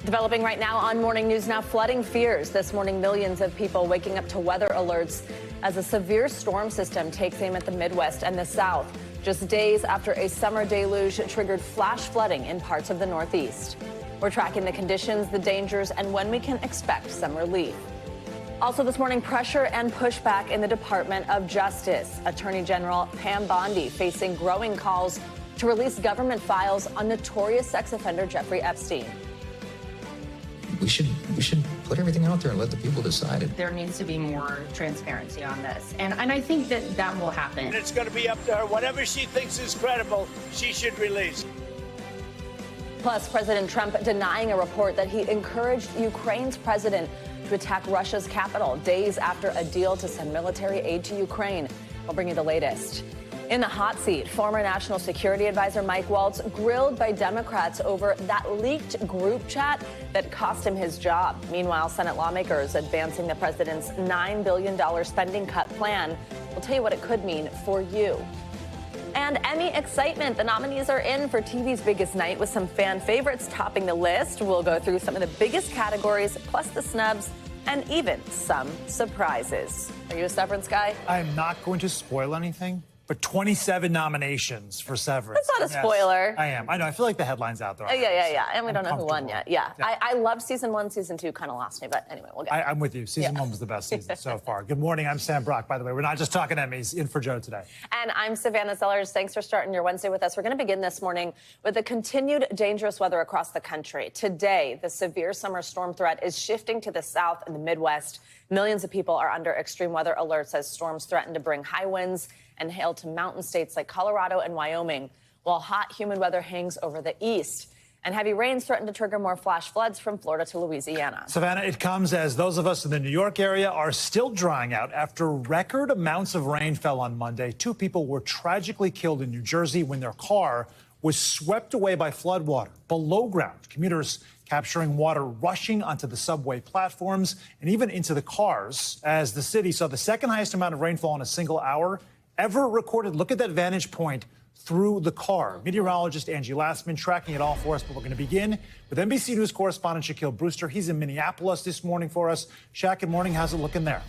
Developing right now on Morning News Now, flooding fears. This morning, millions of people waking up to weather alerts as a severe storm system takes aim at the Midwest and the South, just days after a summer deluge triggered flash flooding in parts of the Northeast. We're tracking the conditions, the dangers, and when we can expect some relief. Also this morning, pressure and pushback in the Department of Justice. Attorney General Pam Bondi facing growing calls to release government files on notorious sex offender Jeffrey Epstein. We should put everything out there and let the people decide it. There needs to be more transparency on this, and I think that will happen. And it's going to be up to her. Whatever she thinks is credible, she should release. Plus, President Trump denying a report that he encouraged Ukraine's president to attack Russia's capital days after a deal to send military aid to Ukraine. We'll bring you the latest. In the hot seat, former National Security Advisor Mike Waltz grilled by Democrats over that leaked group chat that cost him his job. Meanwhile, Senate lawmakers advancing the president's $9 billion spending cut plan. We'll tell you what it could mean for you. And Emmy excitement. The nominees are in for TV's biggest night with some fan favorites topping the list. We'll go through some of the biggest categories, plus the snubs, and even some surprises. Are you a Severance guy? I am not going to spoil anything. But 27 nominations for Severance. That's not a spoiler. Yes, I am. I know. I feel like the headlines out there. Yeah. And we don't know who won yet. Yeah. I loved season 1. Season 2 kind of lost me. But anyway, we'll get I'm with you. Season 1 was the best season so far. Good morning. I'm Sam Brock, by the way. We're not just talking Emmys. In for Joe today. And I'm Savannah Sellers. Thanks for starting your Wednesday with us. We're going to begin this morning with the continued dangerous weather across the country. Today, the severe summer storm threat is shifting to the south and the Midwest. Millions of people are under extreme weather alerts as storms threaten to bring high winds and hail to mountain states like Colorado and Wyoming, while hot, humid weather hangs over the east. And heavy rains threaten to trigger more flash floods from Florida to Louisiana. Savannah, it comes as those of us in the New York area are still drying out after record amounts of rain fell on Monday. 2 people were tragically killed in New Jersey when their car was swept away by floodwater below ground. Commuters capturing water rushing onto the subway platforms and even into the cars as the city saw the second highest amount of rainfall in a single hour ever recorded. Look at that vantage point through the car. Meteorologist Angie Lastman tracking it all for us, but we're going to begin with NBC News correspondent Shaquille Brewster. He's in Minneapolis this morning for us. Shaq, good morning. How's it looking there?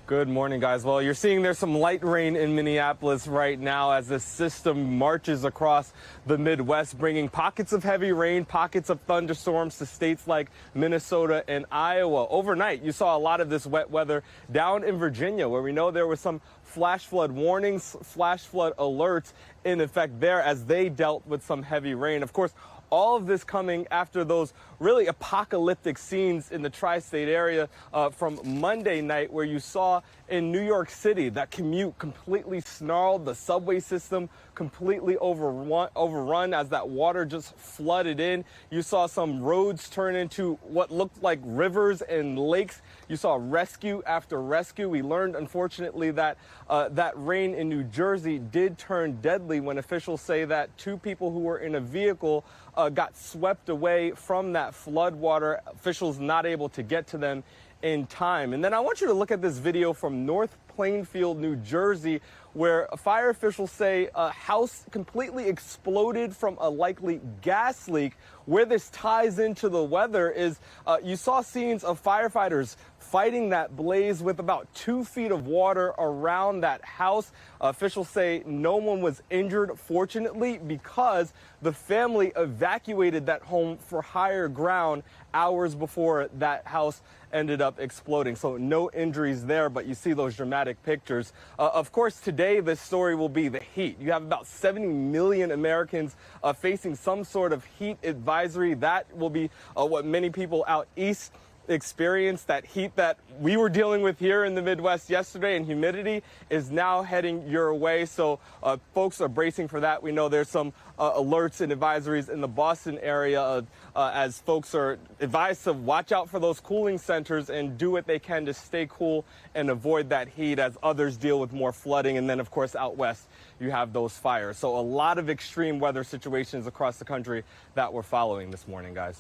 Good morning, guys. Well, you're seeing there's some light rain in Minneapolis right now as the system marches across the Midwest, bringing pockets of heavy rain, pockets of thunderstorms to states like Minnesota and Iowa. Overnight, you saw a lot of this wet weather down in Virginia, where we know there was some flash flood warnings, flash flood alerts in effect there as they dealt with some heavy rain. Of course, all of this coming after those really apocalyptic scenes in the tri-state area from Monday night, where you saw in New York City that commute completely snarled, the subway system completely overrun as that water just flooded in. You saw some roads turn into what looked like rivers and lakes. You saw rescue after rescue. We learned, unfortunately, that that rain in New Jersey did turn deadly when officials say that 2 people who were in a vehicle got swept away from that flood water. Officials not able to get to them in time. And then I want you to look at this video from North Plainfield, New Jersey, where fire officials say a house completely exploded from a likely gas leak. Where this ties into the weather is you saw scenes of firefighters fighting that blaze with about 2 feet of water around that house. Officials say no one was injured, fortunately, because the family evacuated that home for higher ground hours before that house ended up exploding. So no injuries there, but you see those dramatic pictures. Of course, today this story will be the heat. You have about 70 million Americans facing some sort of heat advisory. That will be what many people out east experience. That heat that we were dealing with here in the Midwest yesterday and humidity is now heading your way. So folks are bracing for that. We know there's some alerts and advisories in the Boston area as folks are advised to watch out for those cooling centers and do what they can to stay cool and avoid that heat as others deal with more flooding. And then, of course, out west, you have those fires. So a lot of extreme weather situations across the country that we're following this morning, guys.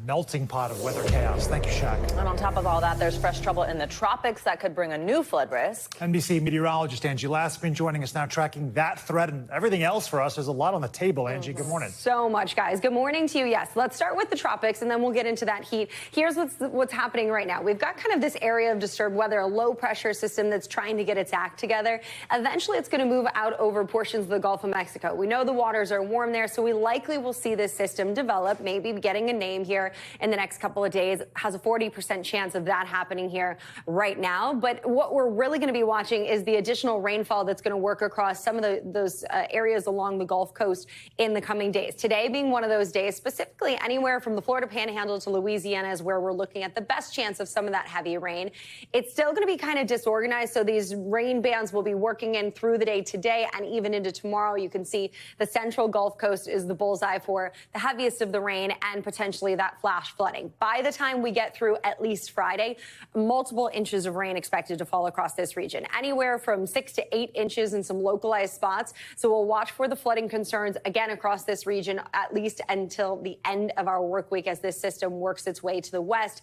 Melting pot of weather chaos. Thank you, Shaq. And on top of all that, there's fresh trouble in the tropics that could bring a new flood risk. NBC meteorologist Angie Laspin joining us now, tracking that threat and everything else for us. There's a lot on the table. Angie, good morning. So much, guys. Good morning to you. Yes, let's start with the tropics, and then we'll get into that heat. Here's what's happening right now. We've got kind of this area of disturbed weather, a low-pressure system that's trying to get its act together. Eventually, it's going to move out over portions of the Gulf of Mexico. We know the waters are warm there, so we likely will see this system develop, maybe getting a name here in the next couple of days. Has a 40% chance of that happening here right now. But what we're really going to be watching is the additional rainfall that's going to work across some of those areas along the Gulf Coast in the coming days. Today being one of those days, specifically anywhere from the Florida Panhandle to Louisiana is where we're looking at the best chance of some of that heavy rain. It's still going to be kind of disorganized, so these rain bands will be working in through the day today and even into tomorrow. You can see the central Gulf Coast is the bullseye for the heaviest of the rain and potentially that flash flooding. By the time we get through at least Friday, multiple inches of rain expected to fall across this region, anywhere from 6 to 8 inches in some localized spots. So we'll watch for the flooding concerns again across this region, at least until the end of our work week as this system works its way to the west,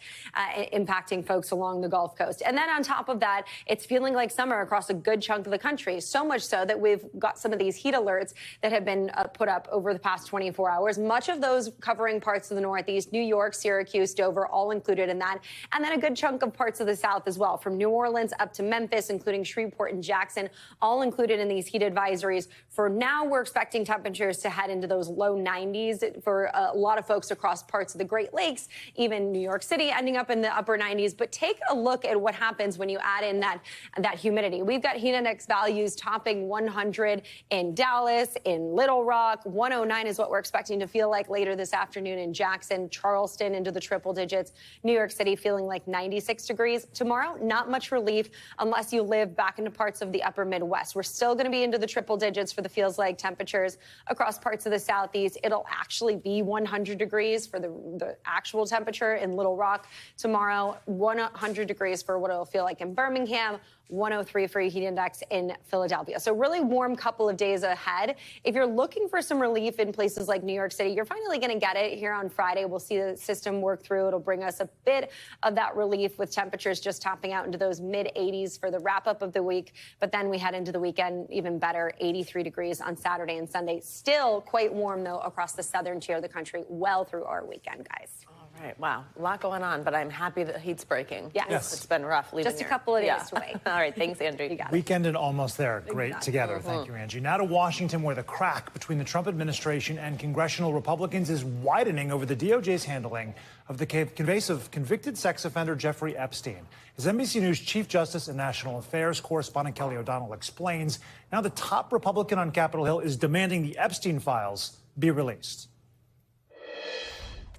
impacting folks along the Gulf Coast. And then on top of that, it's feeling like summer across a good chunk of the country, so much so that we've got some of these heat alerts that have been put up over the past 24 hours, much of those covering parts of the Northeast, New York, Syracuse, Dover, all included in that. And then a good chunk of parts of the South as well, from New Orleans up to Memphis, including Shreveport and Jackson, all included in these heat advisories. For now, we're expecting temperatures to head into those low 90s for a lot of folks across parts of the Great Lakes, even New York City ending up in the upper 90s. But take a look at what happens when you add in that humidity. We've got heat index values topping 100 in Dallas, in Little Rock. 109 is what we're expecting to feel like later this afternoon in Jackson, Charleston into the triple digits. New York City feeling like 96 degrees. Tomorrow, not much relief unless you live back into parts of the upper Midwest. We're still going to be into the triple digits for the feels like temperatures across parts of the Southeast. It'll actually be 100 degrees for the actual temperature in Little Rock tomorrow. 100 degrees for what it'll feel like in Birmingham. 103 for your heat index in Philadelphia. So really warm couple of days ahead. If you're looking for some relief in places like New York City, you're finally going to get it here on Friday. We'll see the system work through. It'll bring us a bit of that relief with temperatures just topping out into those mid-80s for the wrap-up of the week. But then we head into the weekend even better, 83 degrees on Saturday and Sunday. Still quite warm, though, across the southern tier of the country well through our weekend, guys. All right, wow, a lot going on, but I'm happy that heat's breaking. Yes. It's been rough leaving Just a couple of days to wait. All right, thanks, Andrew. You got it. Weekend and almost there. Great Exactly. together. Thank you, Angie. Now to Washington, where the crack between the Trump administration and congressional Republicans is widening over the DOJ's handling of the case of convicted sex offender Jeffrey Epstein. As NBC News Chief Justice and National Affairs correspondent Kelly O'Donnell explains, now the top Republican on Capitol Hill is demanding the Epstein files be released.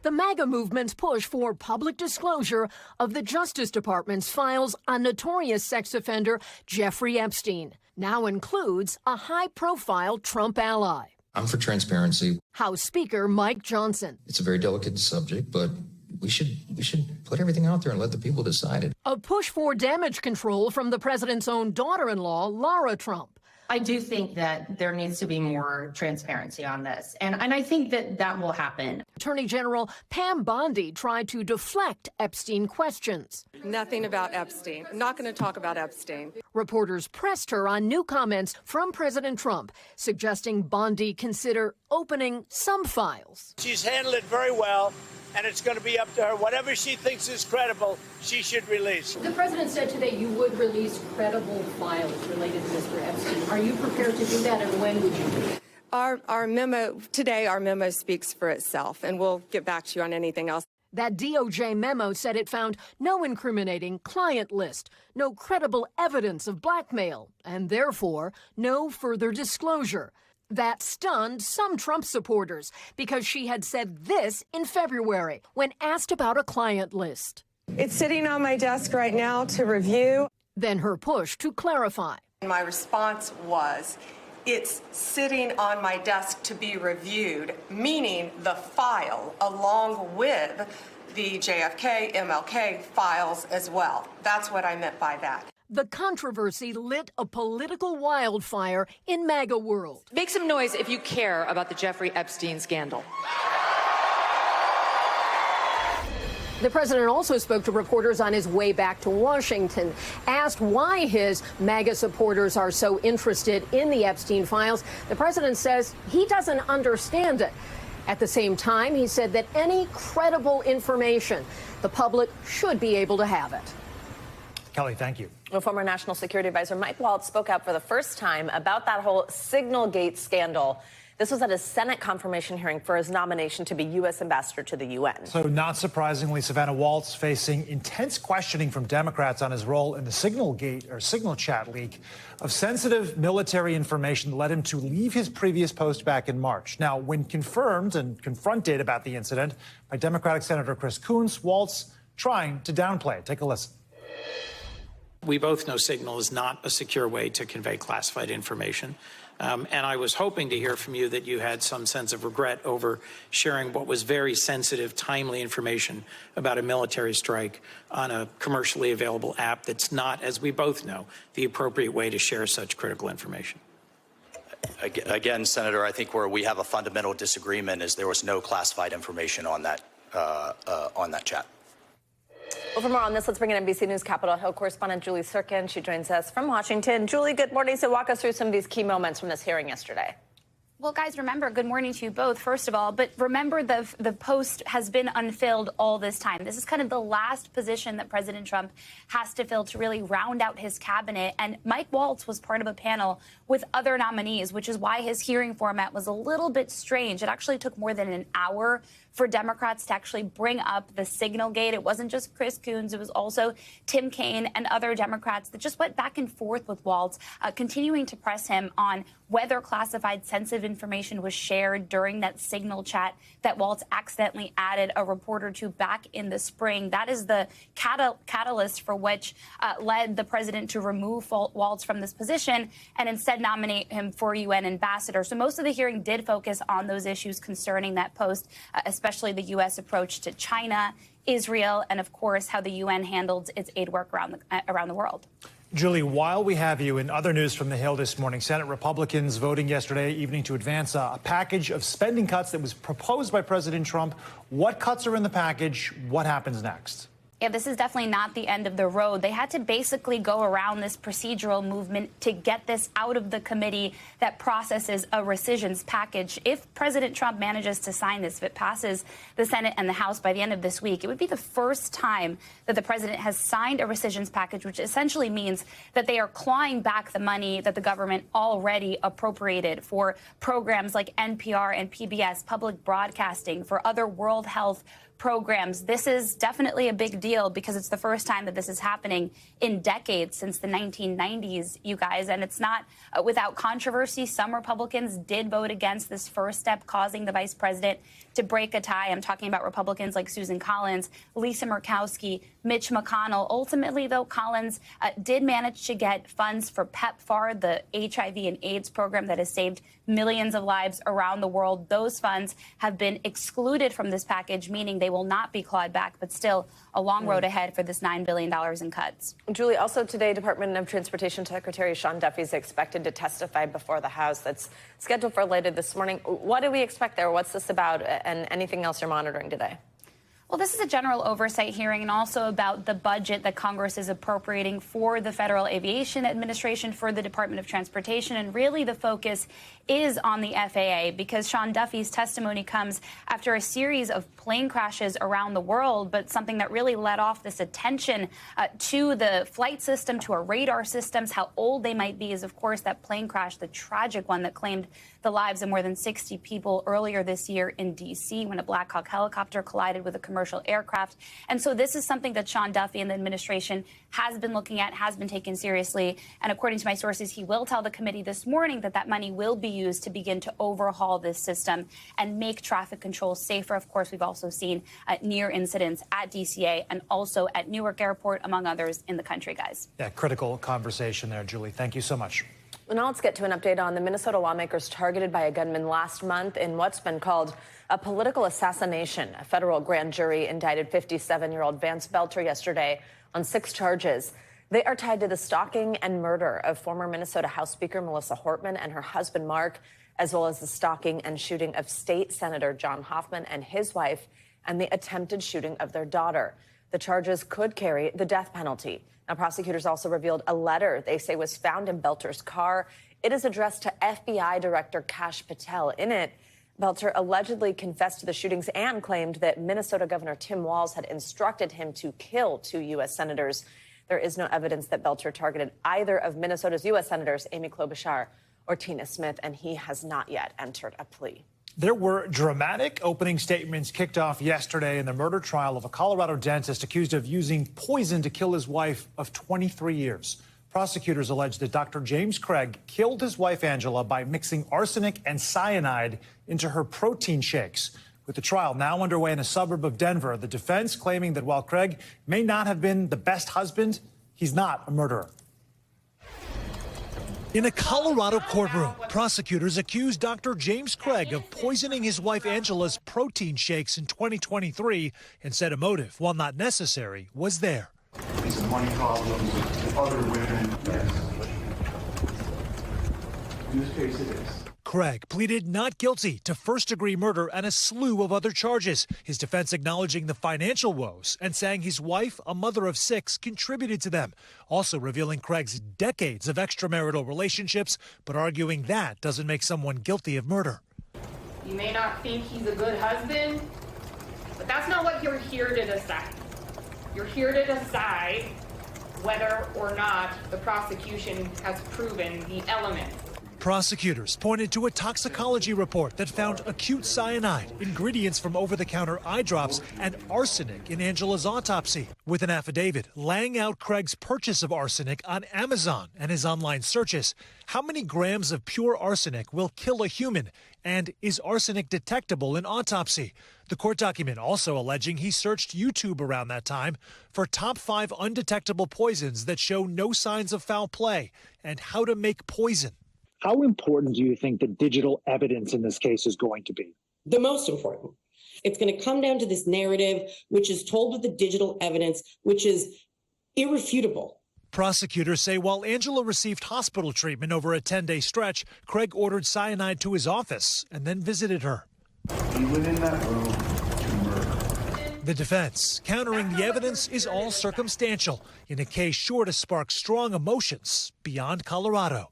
The MAGA movement's push for public disclosure of the Justice Department's files on notorious sex offender Jeffrey Epstein now includes a high-profile Trump ally. I'm for transparency. House Speaker Mike Johnson. It's a very delicate subject, but we should put everything out there and let the people decide it. A push for damage control from the president's own daughter-in-law, Lara Trump. I do think that there needs to be more transparency on this. And I think that will happen. Attorney General Pam Bondi tried to deflect Epstein questions. Nothing about Epstein. I'm not going to talk about Epstein. Reporters pressed her on new comments from President Trump, suggesting Bondi consider opening some files. She's handled it very well, and it's going to be up to her. Whatever she thinks is credible, she should release. The president said today you would release credible files related to Mr. Epstein. Are you prepared to do that, and when would you do it? Our memo speaks for itself, and we'll get back to you on anything else. That DOJ memo said it found no incriminating client list, no credible evidence of blackmail, and therefore no further disclosure. That stunned some Trump supporters because she had said this in February when asked about a client list. It's sitting on my desk right now to review. Then her push to clarify. My response was, it's sitting on my desk to be reviewed, meaning the file along with the JFK, MLK files as well. That's what I meant by that. The controversy lit a political wildfire in MAGA world. Make some noise if you care about the Jeffrey Epstein scandal. The president also spoke to reporters on his way back to Washington, asked why his MAGA supporters are so interested in the Epstein files. The president says he doesn't understand it. At the same time, he said that any credible information, the public should be able to have it. Kelly, thank you. Well, former National Security Advisor Mike Waltz spoke out for the first time about that whole Signalgate scandal. This was at a Senate confirmation hearing for his nomination to be U.S. ambassador to the UN. So not surprisingly, Savannah Waltz facing intense questioning from Democrats on his role in the Signalgate or Signal Chat leak of sensitive military information that led him to leave his previous post back in March. Now, when confirmed and confronted about the incident by Democratic Senator Chris Coons, Waltz trying to downplay it. Take a listen. We both know Signal is not a secure way to convey classified information. And I was hoping to hear from you that you had some sense of regret over sharing what was very sensitive, timely information about a military strike on a commercially available app that's not, as we both know, the appropriate way to share such critical information. Again, Senator, I think where we have a fundamental disagreement is there was no classified information on that chat. Well, for more on this, let's bring in NBC News Capitol Hill correspondent Julie Sirkin. She joins us from Washington. Julie, good morning. So walk us through some of these key moments from this hearing yesterday. Well, guys, remember, good morning to you both, first of all. But remember, the post has been unfilled all this time. This is kind of the last position that President Trump has to fill to really round out his cabinet. And Mike Waltz was part of a panel with other nominees, which is why his hearing format was a little bit strange. It actually took more than an hour for Democrats to actually bring up the Signalgate. It wasn't just Chris Coons. It was also Tim Kaine and other Democrats that just went back and forth with Waltz, continuing to press him on whether classified sensitive information was shared during that Signal chat that Waltz accidentally added a reporter to back in the spring. That is the catalyst for which led the president to remove Waltz from this position and instead nominate him for UN ambassador. So most of the hearing did focus on those issues concerning that post, especially the U.S. approach to China, Israel, and, of course, how the UN handled its aid work around the world. Julie, while we have you, in other news from the Hill this morning, Senate Republicans voting yesterday evening to advance a package of spending cuts that was proposed by President Trump. What cuts are in the package? What happens next? Yeah, this is definitely not the end of the road. They had to basically go around this procedural movement to get this out of the committee that processes a rescissions package. If President Trump manages to sign this, if it passes the Senate and the House by the end of this week, it would be the first time that the president has signed a rescissions package, which essentially means that they are clawing back the money that the government already appropriated for programs like NPR and PBS, public broadcasting, for other World Health programs. This is definitely a big deal because it's the first time that this is happening in decades, since the 1990s, you guys. And it's not without controversy. Some Republicans did vote against this first step, causing the vice president to break a tie. I'm talking about Republicans like Susan Collins, Lisa Murkowski, Mitch McConnell. Ultimately, though, Collins did manage to get funds for PEPFAR, the HIV and AIDS program that has saved millions of lives around the world. Those funds have been excluded from this package, meaning they will not be clawed back, but still a long road ahead for this $9 billion in cuts. Julie, also today, Department of Transportation Secretary Sean Duffy is expected to testify before the House. That's scheduled for later this morning. What do we expect there? What's this about, and anything else you're monitoring today? Well, this is a general oversight hearing and also about the budget that Congress is appropriating for the Federal Aviation Administration, for the Department of Transportation. And really the focus is on the FAA, because Sean Duffy's testimony comes after a series of plane crashes around the world, but something that really led off this attention to the flight system, to our radar systems, how old they might be, is, of course, that plane crash, the tragic one that claimed the lives of more than 60 people earlier this year in D.C. when a Black Hawk helicopter collided with a commercial aircraft. And so this is something that Sean Duffy and the administration has been looking at, has been taken seriously. And according to my sources, he will tell the committee this morning that that money will be used to begin to overhaul this system and make traffic control safer. Of course, we've also seen near incidents at DCA and also at Newark Airport, among others, in the country, guys. Yeah, critical conversation there, Julie. Thank you so much. Well, now let's get to an update on the Minnesota lawmakers targeted by a gunman last month in what's been called a political assassination. A federal grand jury indicted 57-year-old Vance Belter yesterday on 6 charges. They are tied to the stalking and murder of former Minnesota House Speaker Melissa Hortman and her husband Mark, as well as the stalking and shooting of State Senator John Hoffman and his wife, and the attempted shooting of their daughter. The charges could carry the death penalty. Now, prosecutors also revealed a letter they say was found in Belter's car. It is addressed to FBI Director Kash Patel. In it, Belter allegedly confessed to the shootings and claimed that Minnesota Governor Tim Walz had instructed him to kill 2 U.S. senators. There is no evidence that Belter targeted either of Minnesota's U.S. senators, Amy Klobuchar or Tina Smith, and he has not yet entered a plea. There were dramatic opening statements kicked off yesterday in the murder trial of a Colorado dentist accused of using poison to kill his wife of 23 years. Prosecutors allege that Dr. James Craig killed his wife Angela by mixing arsenic and cyanide into her protein shakes. With the trial now underway in a suburb of Denver, the defense claiming that while Craig may not have been the best husband, he's not a murderer. In a Colorado courtroom, prosecutors accused Dr. James Craig of poisoning his wife Angela's protein shakes in 2023 and said a motive, while not necessary, was there. These are money problems with other women. Yes. In this case, it is. Craig pleaded not guilty to first-degree murder and a slew of other charges, his defense acknowledging the financial woes and saying his wife, a mother of 6, contributed to them, also revealing Craig's decades of extramarital relationships, but arguing that doesn't make someone guilty of murder. You may not think he's a good husband, but that's not what you're here to decide. You're here to decide whether or not the prosecution has proven the elements. Prosecutors pointed to a toxicology report that found acute cyanide, ingredients from over-the-counter eye drops, and arsenic in Angela's autopsy, with an affidavit laying out Craig's purchase of arsenic on Amazon and his online searches. How many grams of pure arsenic will kill a human? And is arsenic detectable in autopsy? The court document also alleging he searched YouTube around that time for top 5 undetectable poisons that show no signs of foul play and how to make poison. How important do you think the digital evidence in this case is going to be? The most important. It's going to come down to this narrative, which is told with the digital evidence, which is irrefutable. Prosecutors say while Angela received hospital treatment over a 10-day stretch, Craig ordered cyanide to his office and then visited her. He went in that room to murder. The defense countering the evidence is all circumstantial in a case sure to spark strong emotions beyond Colorado.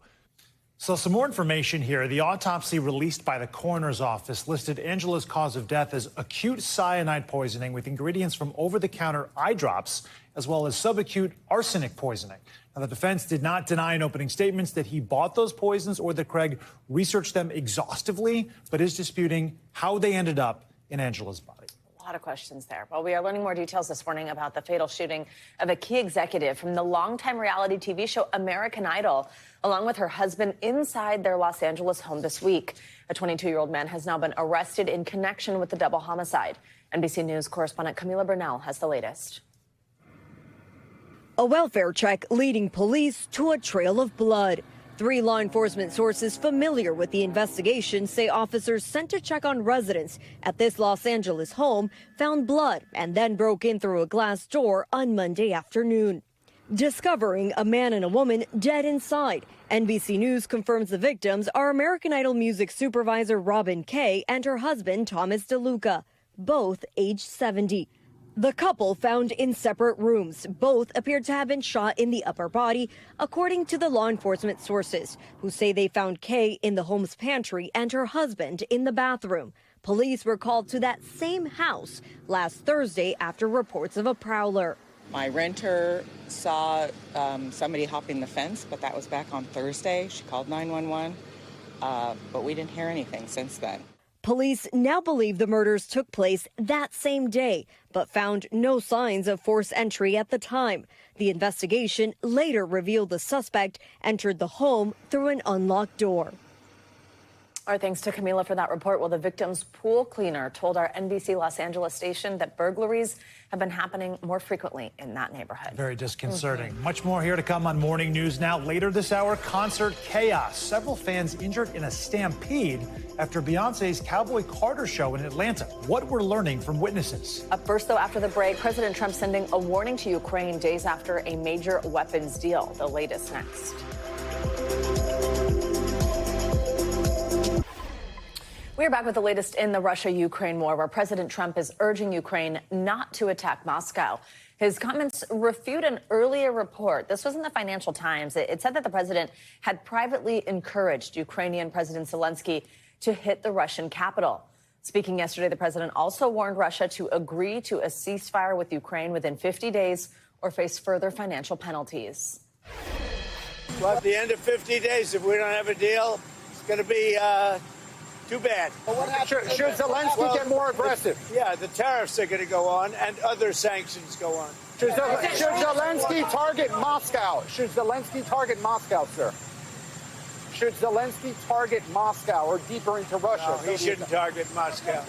So some more information here. The autopsy released by the coroner's office listed Angela's cause of death as acute cyanide poisoning with ingredients from over-the-counter eye drops, as well as subacute arsenic poisoning. Now, the defense did not deny in opening statements that he bought those poisons or that Craig researched them exhaustively, but is disputing how they ended up in Angela's body. A lot of questions there. Well, we are learning more details this morning about the fatal shooting of a key executive from the longtime reality TV show American Idol, along with her husband, inside their Los Angeles home this week. A 22-year-old man has now been arrested in connection with the double homicide. NBC News correspondent Camila Bernal has the latest. A welfare check leading police to a trail of blood. 3 law enforcement sources familiar with the investigation say officers sent to check on residents at this Los Angeles home found blood and then broke in through a glass door on Monday afternoon, discovering a man and a woman dead inside. NBC News confirms the victims are American Idol music supervisor Robin Kay and her husband Thomas DeLuca, both aged 70. The couple found in separate rooms. Both appeared to have been shot in the upper body, according to the law enforcement sources, who say they found Kay in the home's pantry and her husband in the bathroom. Police were called to that same house last Thursday after reports of a prowler. My renter saw somebody hopping the fence, but that was back on Thursday. She called 911, but we didn't hear anything since then. Police now believe the murders took place that same day, but found no signs of forced entry at the time. The investigation later revealed the suspect entered the home through an unlocked door. Our thanks to Camila for that report. Well, the victim's pool cleaner told our NBC Los Angeles station that burglaries have been happening more frequently in that neighborhood. Very disconcerting. Much more here to come on Morning News Now. Later this hour, concert chaos. Several fans injured in a stampede after Beyonce's Cowboy Carter show in Atlanta. What we're learning from witnesses. Up first, though, after the break, President Trump sending a warning to Ukraine days after a major weapons deal. The latest next. We're back with the latest in the Russia-Ukraine war, where President Trump is urging Ukraine not to attack Moscow. His comments refute an earlier report. This was in the Financial Times. It said that the president had privately encouraged Ukrainian President Zelensky to hit the Russian capital. Speaking yesterday, the president also warned Russia to agree to a ceasefire with Ukraine within 50 days or face further financial penalties. Well, at the end of 50 days, if we don't have a deal, it's going to be too bad. Should Zelensky get more aggressive? Yeah, the tariffs are going to go on and other sanctions go on. Should Zelensky target Moscow? Should Zelensky target Moscow, sir? Should Zelensky target Moscow or deeper into Russia? No, he shouldn't target Moscow.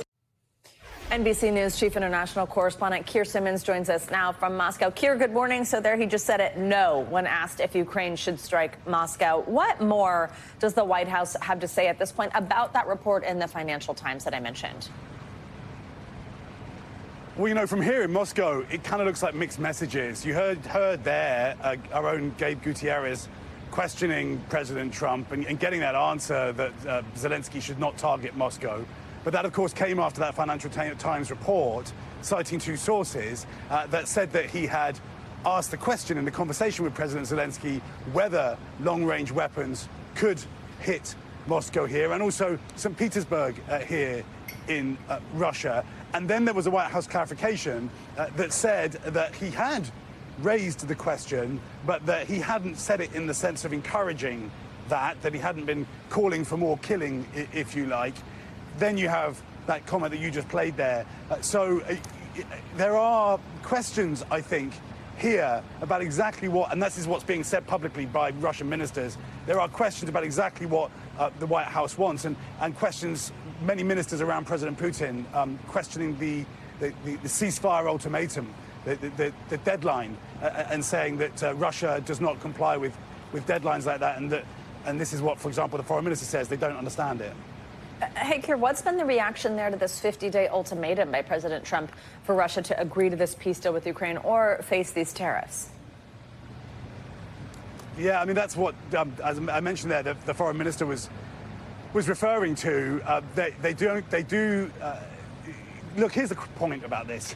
NBC News chief international correspondent Keir Simmons joins us now from Moscow. Keir, good morning. So there he just said it no when asked if Ukraine should strike Moscow. What more does the White House have to say at this point about that report in the Financial Times that I mentioned? Well, you know, from here in Moscow, it kind of looks like mixed messages. You heard there our own Gabe Gutierrez questioning President Trump and getting that answer that Zelensky should not target Moscow. But that, of course, came after that Financial Times report, citing two sources, that said that he had asked the question in the conversation with President Zelensky whether long-range weapons could hit Moscow here and also St. Petersburg here in Russia. And then there was a White House clarification that said that he had raised the question, but that he hadn't said it in the sense of encouraging that he hadn't been calling for more killing, if you like. Then you have that comment that you just played there. So there are questions, I think, here about exactly what, and this is what's being said publicly by Russian ministers, there are questions about exactly what the White House wants and questions, many ministers around President Putin questioning the ceasefire ultimatum, the deadline, and saying that Russia does not comply with deadlines like that, and this is what, for example, the foreign minister says, they don't understand it. Hey, Keir, what's been the reaction there to this 50-day ultimatum by President Trump for Russia to agree to this peace deal with Ukraine or face these tariffs? Yeah, I mean, that's what, as I mentioned there, the foreign minister was referring to. They do. Look, here's the point about this.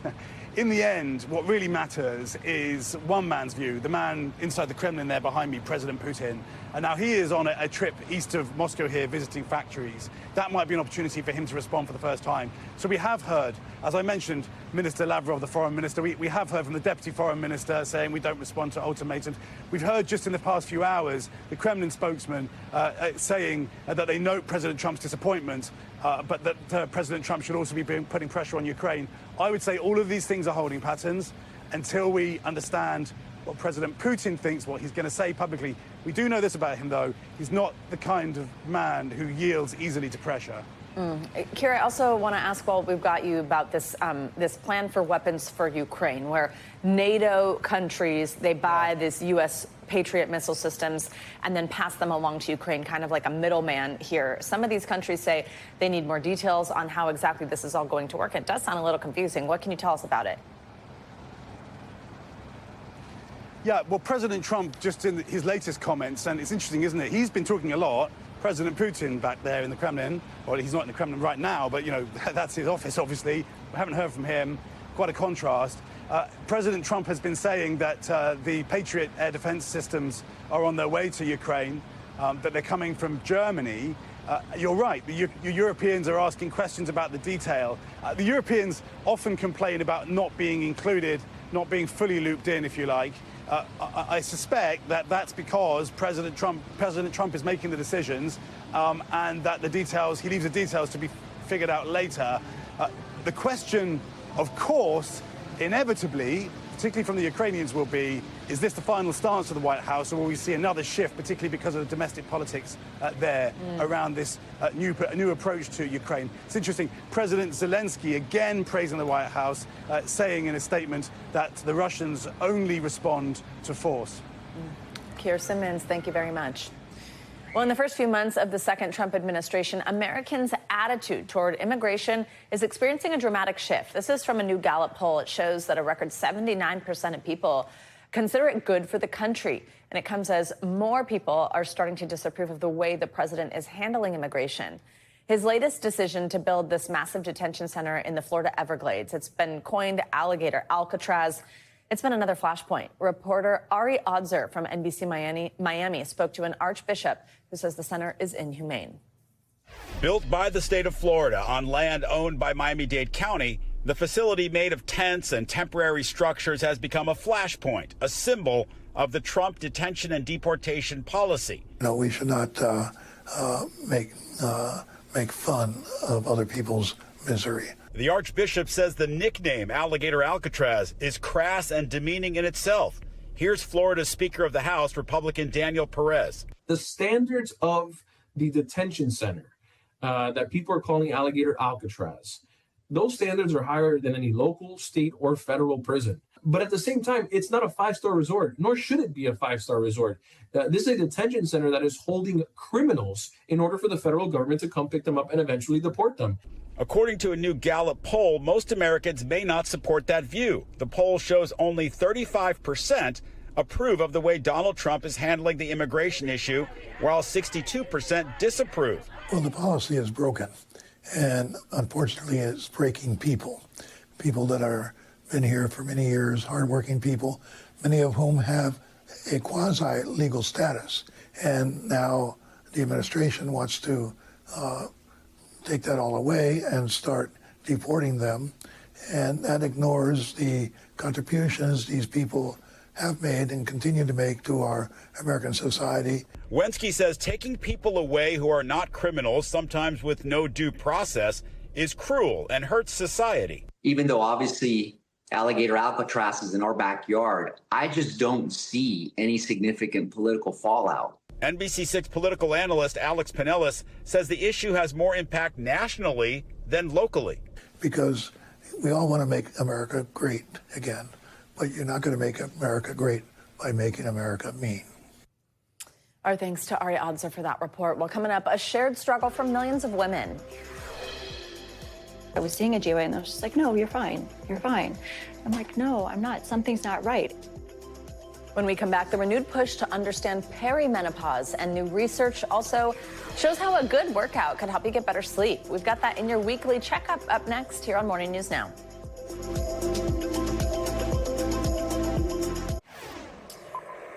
In the end, what really matters is one man's view, the man inside the Kremlin there behind me, President Putin. And now he is on a trip east of Moscow here, visiting factories. That might be an opportunity for him to respond for the first time. So we have heard, as I mentioned, Minister Lavrov, the foreign minister, we have heard from the deputy foreign minister saying we don't respond to ultimatums. We've heard just in the past few hours the Kremlin spokesman saying that they note President Trump's disappointment, but that President Trump should also be putting pressure on Ukraine. I would say all of these things are holding patterns until we understand what President Putin thinks, what he's going to say publicly. We do know this about him, though. He's not the kind of man who yields easily to pressure. Keir, I also want to ask, while we've got you, about this this plan for weapons for Ukraine, where NATO countries, they buy these U.S. Patriot missile systems and then pass them along to Ukraine, kind of like a middleman here. Some of these countries say they need more details on how exactly this is all going to work. It does sound a little confusing. What can you tell us about it? Yeah, well, President Trump, just in his latest comments, and it's interesting, isn't it? He's been talking a lot. President Putin back there in the Kremlin, or he's not in the Kremlin right now, but, you know, that's his office, obviously. We haven't heard from him. Quite a contrast. President Trump has been saying that the Patriot air defense systems are on their way to Ukraine, that they're coming from Germany. You're right. The Europeans are asking questions about the detail. The Europeans often complain about not being included, not being fully looped in, if you like. I suspect that that's because President Trump is making the decisions, and that the details, he leaves the details to be figured out later. The question, of course, inevitably, particularly from the Ukrainians, will be, is this the final stance of the White House, or will we see another shift, particularly because of the domestic politics there around this new approach to Ukraine? It's interesting. President Zelensky again praising the White House, saying in a statement that the Russians only respond to force. Keir Simmons, thank you very much. Well, in the first few months of the second Trump administration, Americans' attitude toward immigration is experiencing a dramatic shift. This is from a new Gallup poll. It shows that a record 79% of people consider it good for the country. And it comes as more people are starting to disapprove of the way the president is handling immigration. his latest decision to build this massive detention center in the Florida Everglades. It's been coined Alligator Alcatraz. It's been another flashpoint. Reporter Ari Odzer from NBC Miami spoke to an archbishop who says the center is inhumane. Built by the state of Florida on land owned by Miami-Dade County, the facility made of tents and temporary structures has become a flashpoint, a symbol of the Trump detention and deportation policy. No, we should not make fun of other people's misery. The Archbishop says the nickname Alligator Alcatraz is crass and demeaning in itself. Here's Florida's Speaker of the House, Republican Daniel Perez. The standards of the detention center that people are calling Alligator Alcatraz, those standards are higher than any local, state, or federal prison. But at the same time, it's not a five-star resort, nor should it be a five-star resort. This is a detention center that is holding criminals in order for the federal government to come pick them up and eventually deport them. According to a new Gallup poll, most Americans may not support that view. The poll shows only 35% approve of the way Donald Trump is handling the immigration issue, while 62% disapprove. Well, the policy is broken, and unfortunately it's breaking people that are been here for many years, hardworking people, many of whom have a quasi-legal status. And now the administration wants to take that all away and start deporting them. And that ignores the contributions these people have made and continue to make to our American society. Wensky says taking people away who are not criminals, sometimes with no due process, is cruel and hurts society. Even though obviously Alligator Alcatraz is in our backyard, I just don't see any significant political fallout. NBC6 political analyst Alex Pinellas says the issue has more impact nationally than locally. Because we all want to make America great again, but you're not going to make America great by making America mean. Our thanks to Ari Odzer for that report. Well, coming up, a shared struggle for millions of women. I was seeing a GYN and I was just like, no, you're fine. You're fine. I'm like, no, I'm not. Something's not right. When we come back, the renewed push to understand perimenopause and new research also shows how a good workout could help you get better sleep. We've got that in your weekly checkup up next here on Morning News Now.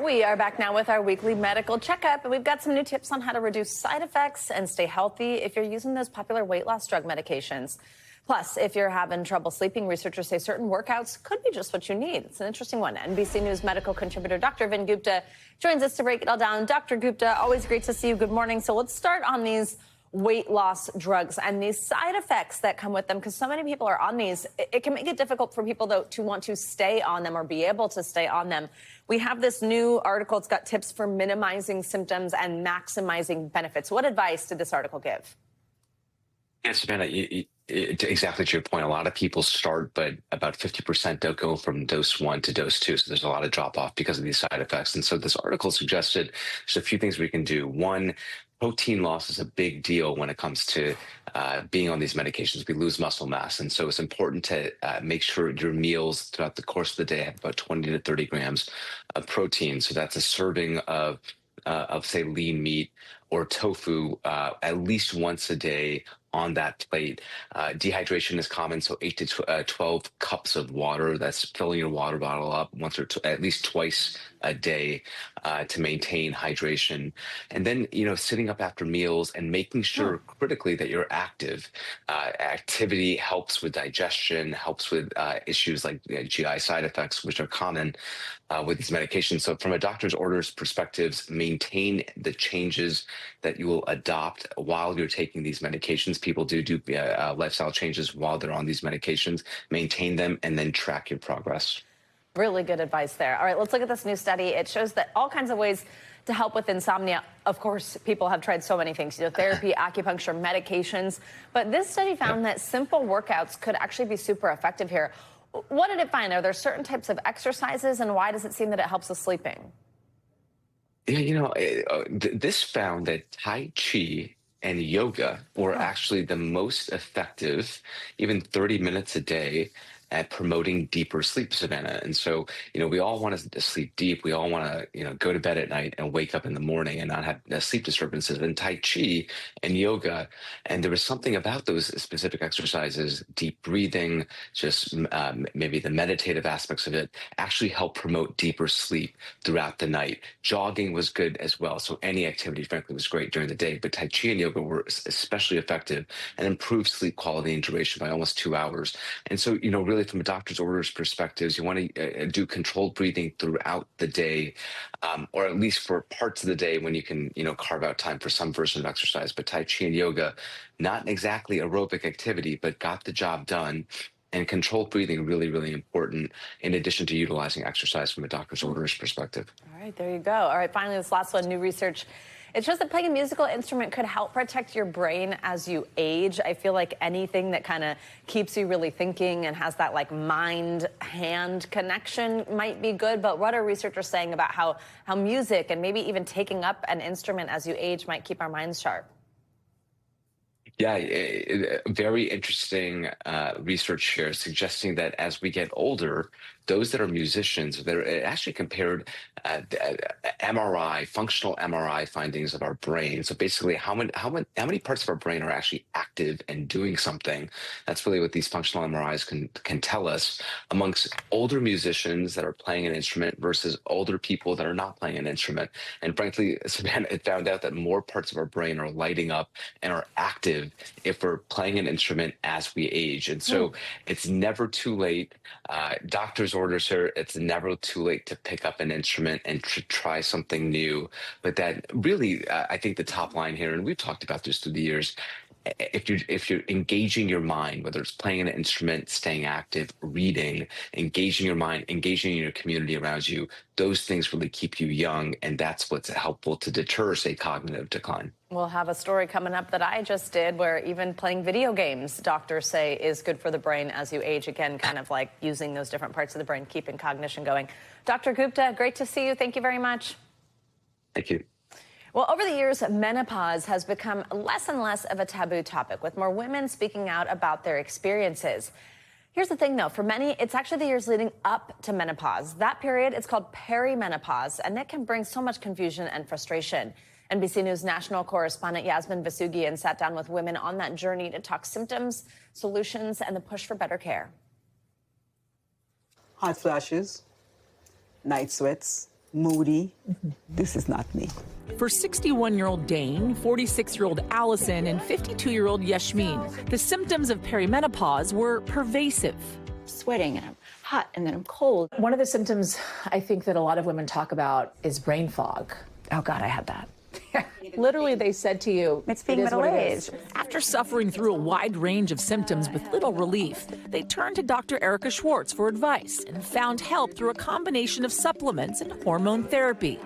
We are back now with our weekly medical checkup, and we've got some new tips on how to reduce side effects and stay healthy if you're using those popular weight loss drug medications. Plus, if you're having trouble sleeping, researchers say certain workouts could be just what you need. It's an interesting one. NBC News medical contributor Dr. Vin Gupta joins us to break it all down. Dr. Gupta, always great to see you. Good morning. So let's start on these weight loss drugs and these side effects that come with them, because so many people are on these. It can make it difficult for people, though, to want to stay on them or be able to stay on them. We have this new article. It's got tips for minimizing symptoms and maximizing benefits. What advice did this article give? Yes, Savannah, exactly to your point. A lot of people start, but about 50% don't go from dose 1 to dose 2. So there's a lot of drop off because of these side effects. And so this article suggested there's a few things we can do. One, protein loss is a big deal when it comes to being on these medications. We lose muscle mass. And so it's important to make sure your meals throughout the course of the day have about 20 to 30 grams of protein. So that's a serving of say, lean meat or tofu at least once a day on that plate. Dehydration is common, so 8 to 12 cups of water. That's filling your water bottle up once or at least twice a day to maintain hydration. And then, sitting up after meals and making sure critically that you're active. Activity helps with digestion, helps with issues like GI side effects, which are common with these medications. So from a doctor's orders perspectives, maintain the changes that you will adopt while you're taking these medications. People do lifestyle changes while they're on these medications. Maintain them and then track your progress. Really good advice there. All right, let's look at this new study. It shows that all kinds of ways to help with insomnia. Of course, people have tried so many things, therapy, acupuncture, medications. But this study found that simple workouts could actually be super effective here. What did it find? Are there certain types of exercises, and why does it seem that it helps with sleeping? Yeah, this found that Tai Chi and yoga were actually the most effective, even 30 minutes a day, at promoting deeper sleep, Savannah. And so, we all want to sleep deep. We all want to, go to bed at night and wake up in the morning and not have sleep disturbances. And Tai Chi and yoga, and there was something about those specific exercises, deep breathing, just maybe the meditative aspects of it, actually help promote deeper sleep throughout the night. Jogging was good as well. So any activity, frankly, was great during the day. But Tai Chi and yoga were especially effective and improved sleep quality and duration by almost 2 hours. And so, really from a doctor's orders perspectives, you want to do controlled breathing throughout the day, or at least for parts of the day when you can, carve out time for some version of exercise. But Tai Chi and yoga, not exactly aerobic activity, but got the job done. And controlled breathing, really, really important, in addition to utilizing exercise from a doctor's orders perspective. All right, there you go. All right, finally, this last one, new research. It shows that playing a musical instrument could help protect your brain as you age. I feel like anything that kind of keeps you really thinking and has that like mind-hand connection might be good. But what are researchers saying about how music and maybe even taking up an instrument as you age might keep our minds sharp? Yeah, very interesting research here suggesting that as we get older, those that are musicians, they're actually compared MRI, functional MRI findings of our brain. So basically, how many parts of our brain are actually active and doing something? That's really what these functional MRIs can tell us amongst older musicians that are playing an instrument versus older people that are not playing an instrument. And frankly, Savannah, it found out that more parts of our brain are lighting up and are active if we're playing an instrument as we age. And so it's never too late. Doctors orders here, it's never too late to pick up an instrument and to try something new. But that really, I think the top line here, and we've talked about this through the years, if you're engaging your mind, whether it's playing an instrument, staying active, reading, engaging your mind, engaging your community around you, those things really keep you young, and that's what's helpful to deter, say, cognitive decline. We'll have a story coming up that I just did where even playing video games, doctors say, is good for the brain as you age. Again, kind of like using those different parts of the brain, keeping cognition going. Dr. Gupta, great to see you. Thank you very much. Thank you. Well, over the years, menopause has become less and less of a taboo topic, with more women speaking out about their experiences. Here's the thing, though. For many, it's actually the years leading up to menopause. That period is called perimenopause, and it can bring so much confusion and frustration. NBC News national correspondent Yasmin Vasugian sat down with women on that journey to talk symptoms, solutions, and the push for better care. Hot flashes, night sweats, moody. This is not me. For 61-year-old Dane, 46-year-old Allison, and 52-year-old Yashmin, the symptoms of perimenopause were pervasive. Sweating, and I'm hot, and then I'm cold. One of the symptoms I think that a lot of women talk about is brain fog. Oh, God, I had that. Literally, they said to you, it's being middle-aged. After suffering through a wide range of symptoms with little relief, they turned to Dr. Erica Schwartz for advice and found help through a combination of supplements and hormone therapy.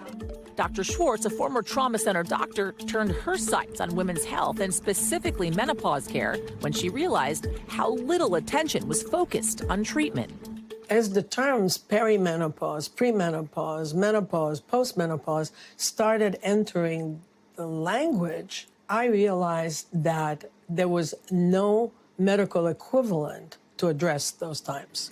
Dr. Schwartz, a former trauma center doctor, turned her sights on women's health and specifically menopause care when she realized how little attention was focused on treatment. As the terms perimenopause, premenopause, menopause, postmenopause started entering the language, I realized that there was no medical equivalent to address those times.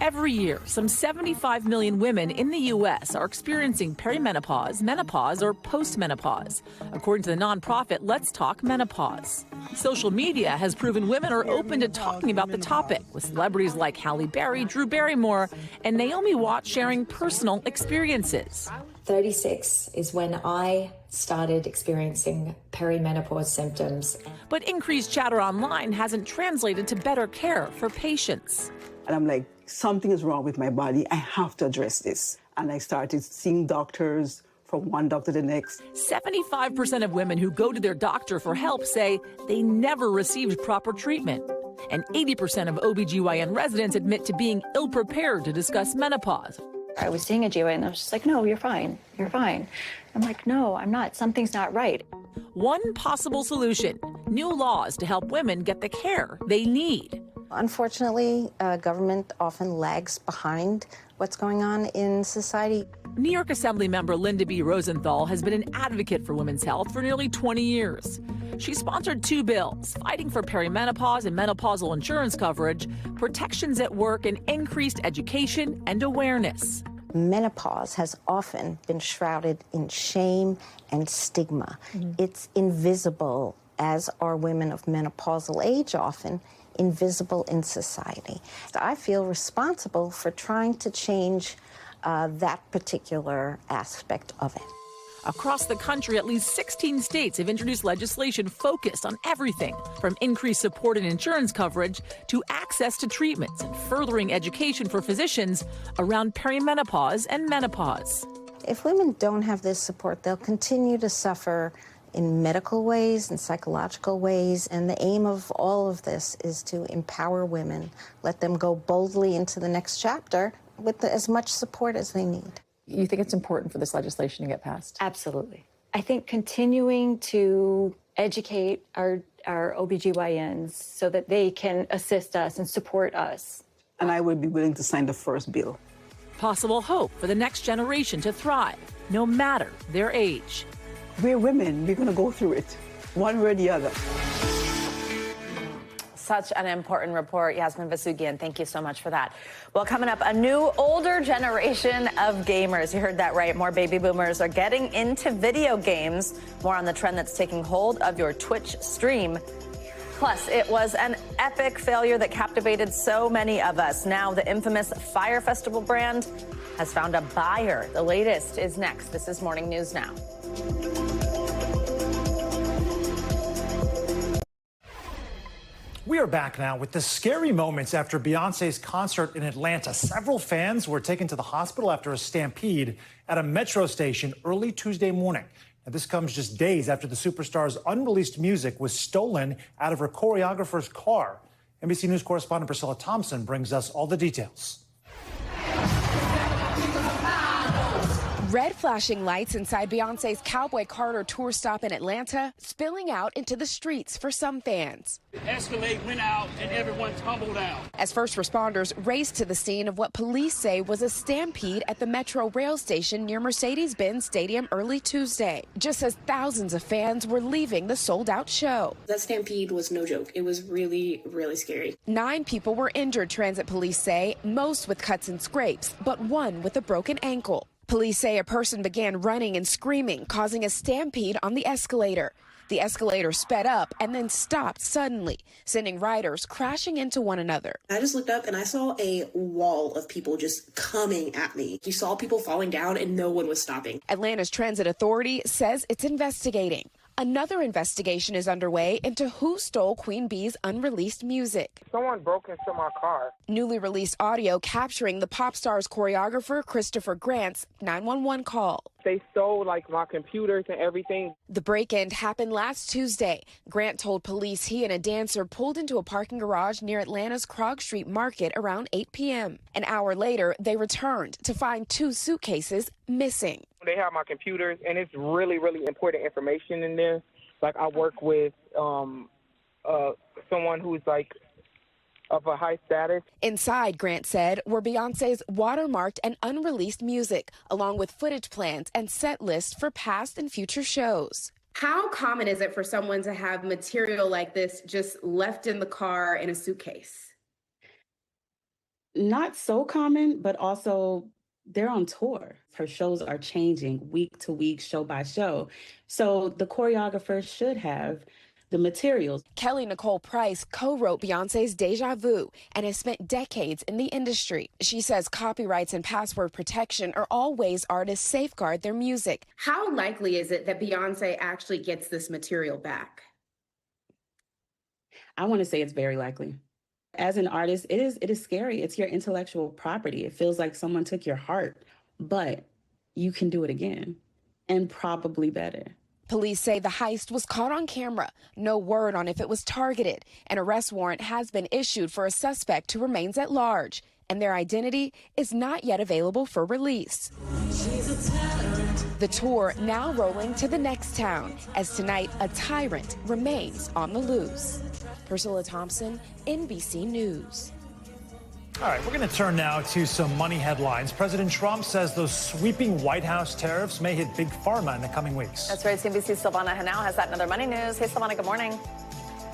Every year, some 75 million women in the U.S. are experiencing perimenopause, menopause, or postmenopause, according to the nonprofit Let's Talk Menopause. Social media has proven women are open to talking about the topic, with celebrities like Halle Berry, Drew Barrymore, and Naomi Watts sharing personal experiences. 36 is when I started experiencing perimenopause symptoms. But increased chatter online hasn't translated to better care for patients. And I'm like, something is wrong with my body. I have to address this. And I started seeing doctors, from one doctor to the next. 75% of women who go to their doctor for help say they never received proper treatment. And 80% of OBGYN residents admit to being ill-prepared to discuss menopause. I was seeing a GYN and I was just like, no, you're fine. You're fine. I'm like, no, I'm not. Something's not right. One possible solution: new laws to help women get the care they need. Unfortunately, government often lags behind what's going on in society. New York Assemblymember Linda B. Rosenthal has been an advocate for women's health for nearly 20 years. She sponsored 2 bills fighting for perimenopause and menopausal insurance coverage, protections at work, and increased education and awareness. Menopause has often been shrouded in shame and stigma. It's invisible, as are women of menopausal age often, invisible in society. I feel responsible for trying to change that particular aspect of it. Across the country, at least 16 states have introduced legislation focused on everything from increased support and insurance coverage to access to treatments and furthering education for physicians around perimenopause and menopause. If women don't have this support, they'll continue to suffer in medical ways and psychological ways, and the aim of all of this is to empower women, let them go boldly into the next chapter with as much support as they need. You think it's important for this legislation to get passed? Absolutely. I think continuing to educate our OBGYNs so that they can assist us and support us. And I would be willing to sign the first bill. Possible hope for the next generation to thrive, no matter their age. We're women. We're going to go through it, one way or the other. Such an important report, Yasmin Vasugian. Thank you so much for that. Well, coming up, a new older generation of gamers. You heard that right. More baby boomers are getting into video games. More on the trend that's taking hold of your Twitch stream. Plus, it was an epic failure that captivated so many of us. Now, the infamous Fire Festival brand has found a buyer. The latest is next. This is Morning News Now. We are back now with the scary moments after Beyonce's concert in Atlanta. Several fans were taken to the hospital after a stampede at a metro station early Tuesday morning. Now, this comes just days after the superstar's unreleased music was stolen out of her choreographer's car. NBC News correspondent Priscilla Thompson brings us all the details. Red flashing lights inside Beyonce's Cowboy Carter tour stop in Atlanta, spilling out into the streets for some fans. The Escalade went out and everyone tumbled out. As first responders raced to the scene of what police say was a stampede at the Metro rail station near Mercedes-Benz Stadium early Tuesday, just as thousands of fans were leaving the sold-out show. That stampede was no joke. It was really, really scary. 9 people were injured, transit police say, most with cuts and scrapes, but one with a broken ankle. Police say a person began running and screaming, causing a stampede on the escalator. The escalator sped up and then stopped suddenly, sending riders crashing into one another. I just looked up and I saw a wall of people just coming at me. You saw people falling down and no one was stopping. Atlanta's Transit Authority says it's investigating. Another investigation is underway into who stole Queen Bee's unreleased music. Someone broke into my car. Newly released audio capturing the pop star's choreographer Christopher Grant's 911 call. They stole my computers and everything. The break-in happened last Tuesday. Grant told police he and a dancer pulled into a parking garage near Atlanta's Krog Street Market around 8 p.m. An hour later, they returned to find 2 suitcases missing. They have my computers, and it's really, really important information in there. I work with someone who's of a high status. Inside, Grant said, were Beyonce's watermarked and unreleased music, along with footage plans and set lists for past and future shows. How common is it for someone to have material like this just left in the car in a suitcase? Not so common, but also they're on tour. Her shows are changing week to week, show by show. So the choreographer should have the materials. Kelly Nicole Price co-wrote Beyonce's Deja Vu and has spent decades in the industry. She says copyrights and password protection are all ways artists safeguard their music. How likely is it that Beyonce actually gets this material back? I want to say it's very likely. As an artist, it is scary. It's your intellectual property. It feels like someone took your heart, but you can do it again and probably better. Police say the heist was caught on camera. No word on if it was targeted. An arrest warrant has been issued for a suspect who remains at large, and their identity is not yet available for release. The tour now rolling to the next town, as tonight a tyrant remains on the loose. Priscilla Thompson, NBC News. All right, we're going to turn now to some money headlines. President Trump says those sweeping White House tariffs may hit big pharma in the coming weeks. That's right. CNBC's Silvana Henao has that in other money news. Hey, Silvana, good morning.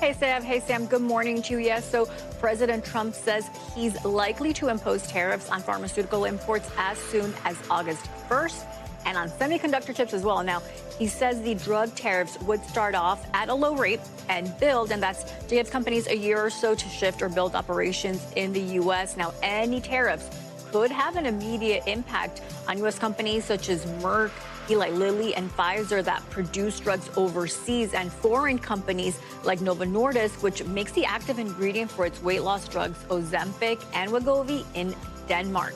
Hey, Sam. Hey, Sam. Good morning to you. Yes, so President Trump says he's likely to impose tariffs on pharmaceutical imports as soon as August 1st and on semiconductor chips as well. Now, he says the drug tariffs would start off at a low rate and build, and that's to give companies a year or so to shift or build operations in the U.S. Now, any tariffs could have an immediate impact on U.S. companies such as Merck, Eli Lilly, and Pfizer that produce drugs overseas, and foreign companies like Novo Nordisk, which makes the active ingredient for its weight loss drugs Ozempic and Wegovy in Denmark.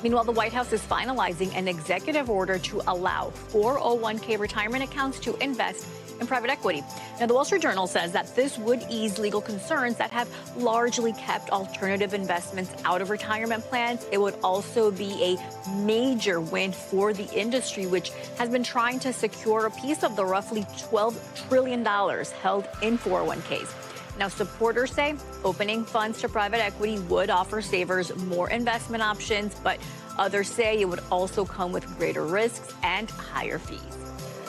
Meanwhile, the White House is finalizing an executive order to allow 401k retirement accounts to invest in private equity. Now, the Wall Street Journal says that this would ease legal concerns that have largely kept alternative investments out of retirement plans. It would also be a major win for the industry, which has been trying to secure a piece of the roughly $12 trillion held in 401ks. Now, supporters say opening funds to private equity would offer savers more investment options, but others say it would also come with greater risks and higher fees.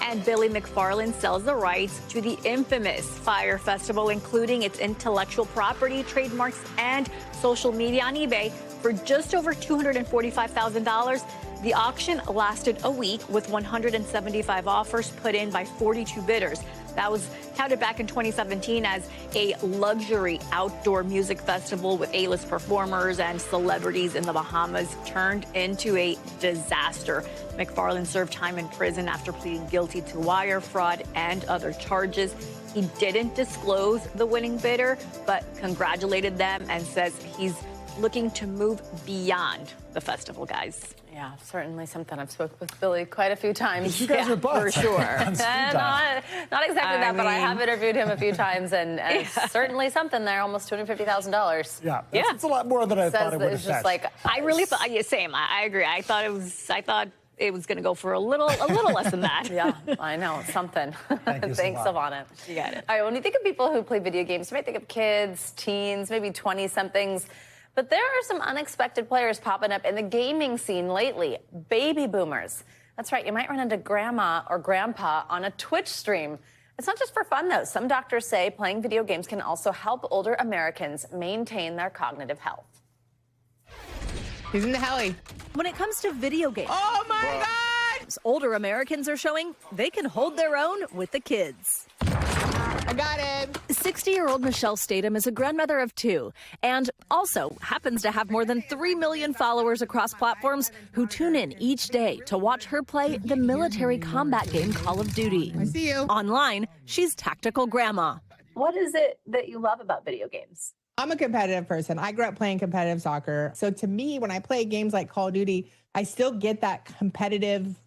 And Billy McFarland sells the rights to the infamous Fyre Festival, including its intellectual property, trademarks, and social media on eBay for just over $245,000. The auction lasted a week with 175 offers put in by 42 bidders. That was touted back in 2017 as a luxury outdoor music festival with A-list performers and celebrities in the Bahamas turned into a disaster. McFarland served time in prison after pleading guilty to wire fraud and other charges. He didn't disclose the winning bidder, but congratulated them and says he's looking to move beyond the festival, guys. Yeah, certainly something. I've spoken with Billy quite a few times. You guys are buds. For sure. Not exactly that, but I have interviewed him a few times, and it's certainly something there, almost $250,000. Yeah, it's a lot more than I thought it would have. It's just like, I really thought, same, I agree. I thought it was going to go for a little less than that. Yeah, I know, it's something. Thank you, Thanks, Silvana. You got it. All right, when you think of people who play video games, you might think of kids, teens, maybe 20-somethings. But there are some unexpected players popping up in the gaming scene lately. Baby boomers. That's right, you might run into grandma or grandpa on a Twitch stream. It's not just for fun, though. Some doctors say playing video games can also help older Americans maintain their cognitive health. He's in the heli. When it comes to video games, oh my God! older Americans are showing they can hold their own with the kids. I got it. 60-year-old Michelle Statham is a grandmother of 2 and also happens to have more than 3 million followers across platforms who tune in each day to watch her play the military combat game Call of Duty. I see you. Online, she's Tactical Grandma. What is it that you love about video games? I'm a competitive person. I grew up playing competitive soccer. So to me, when I play games like Call of Duty, I still get that competitive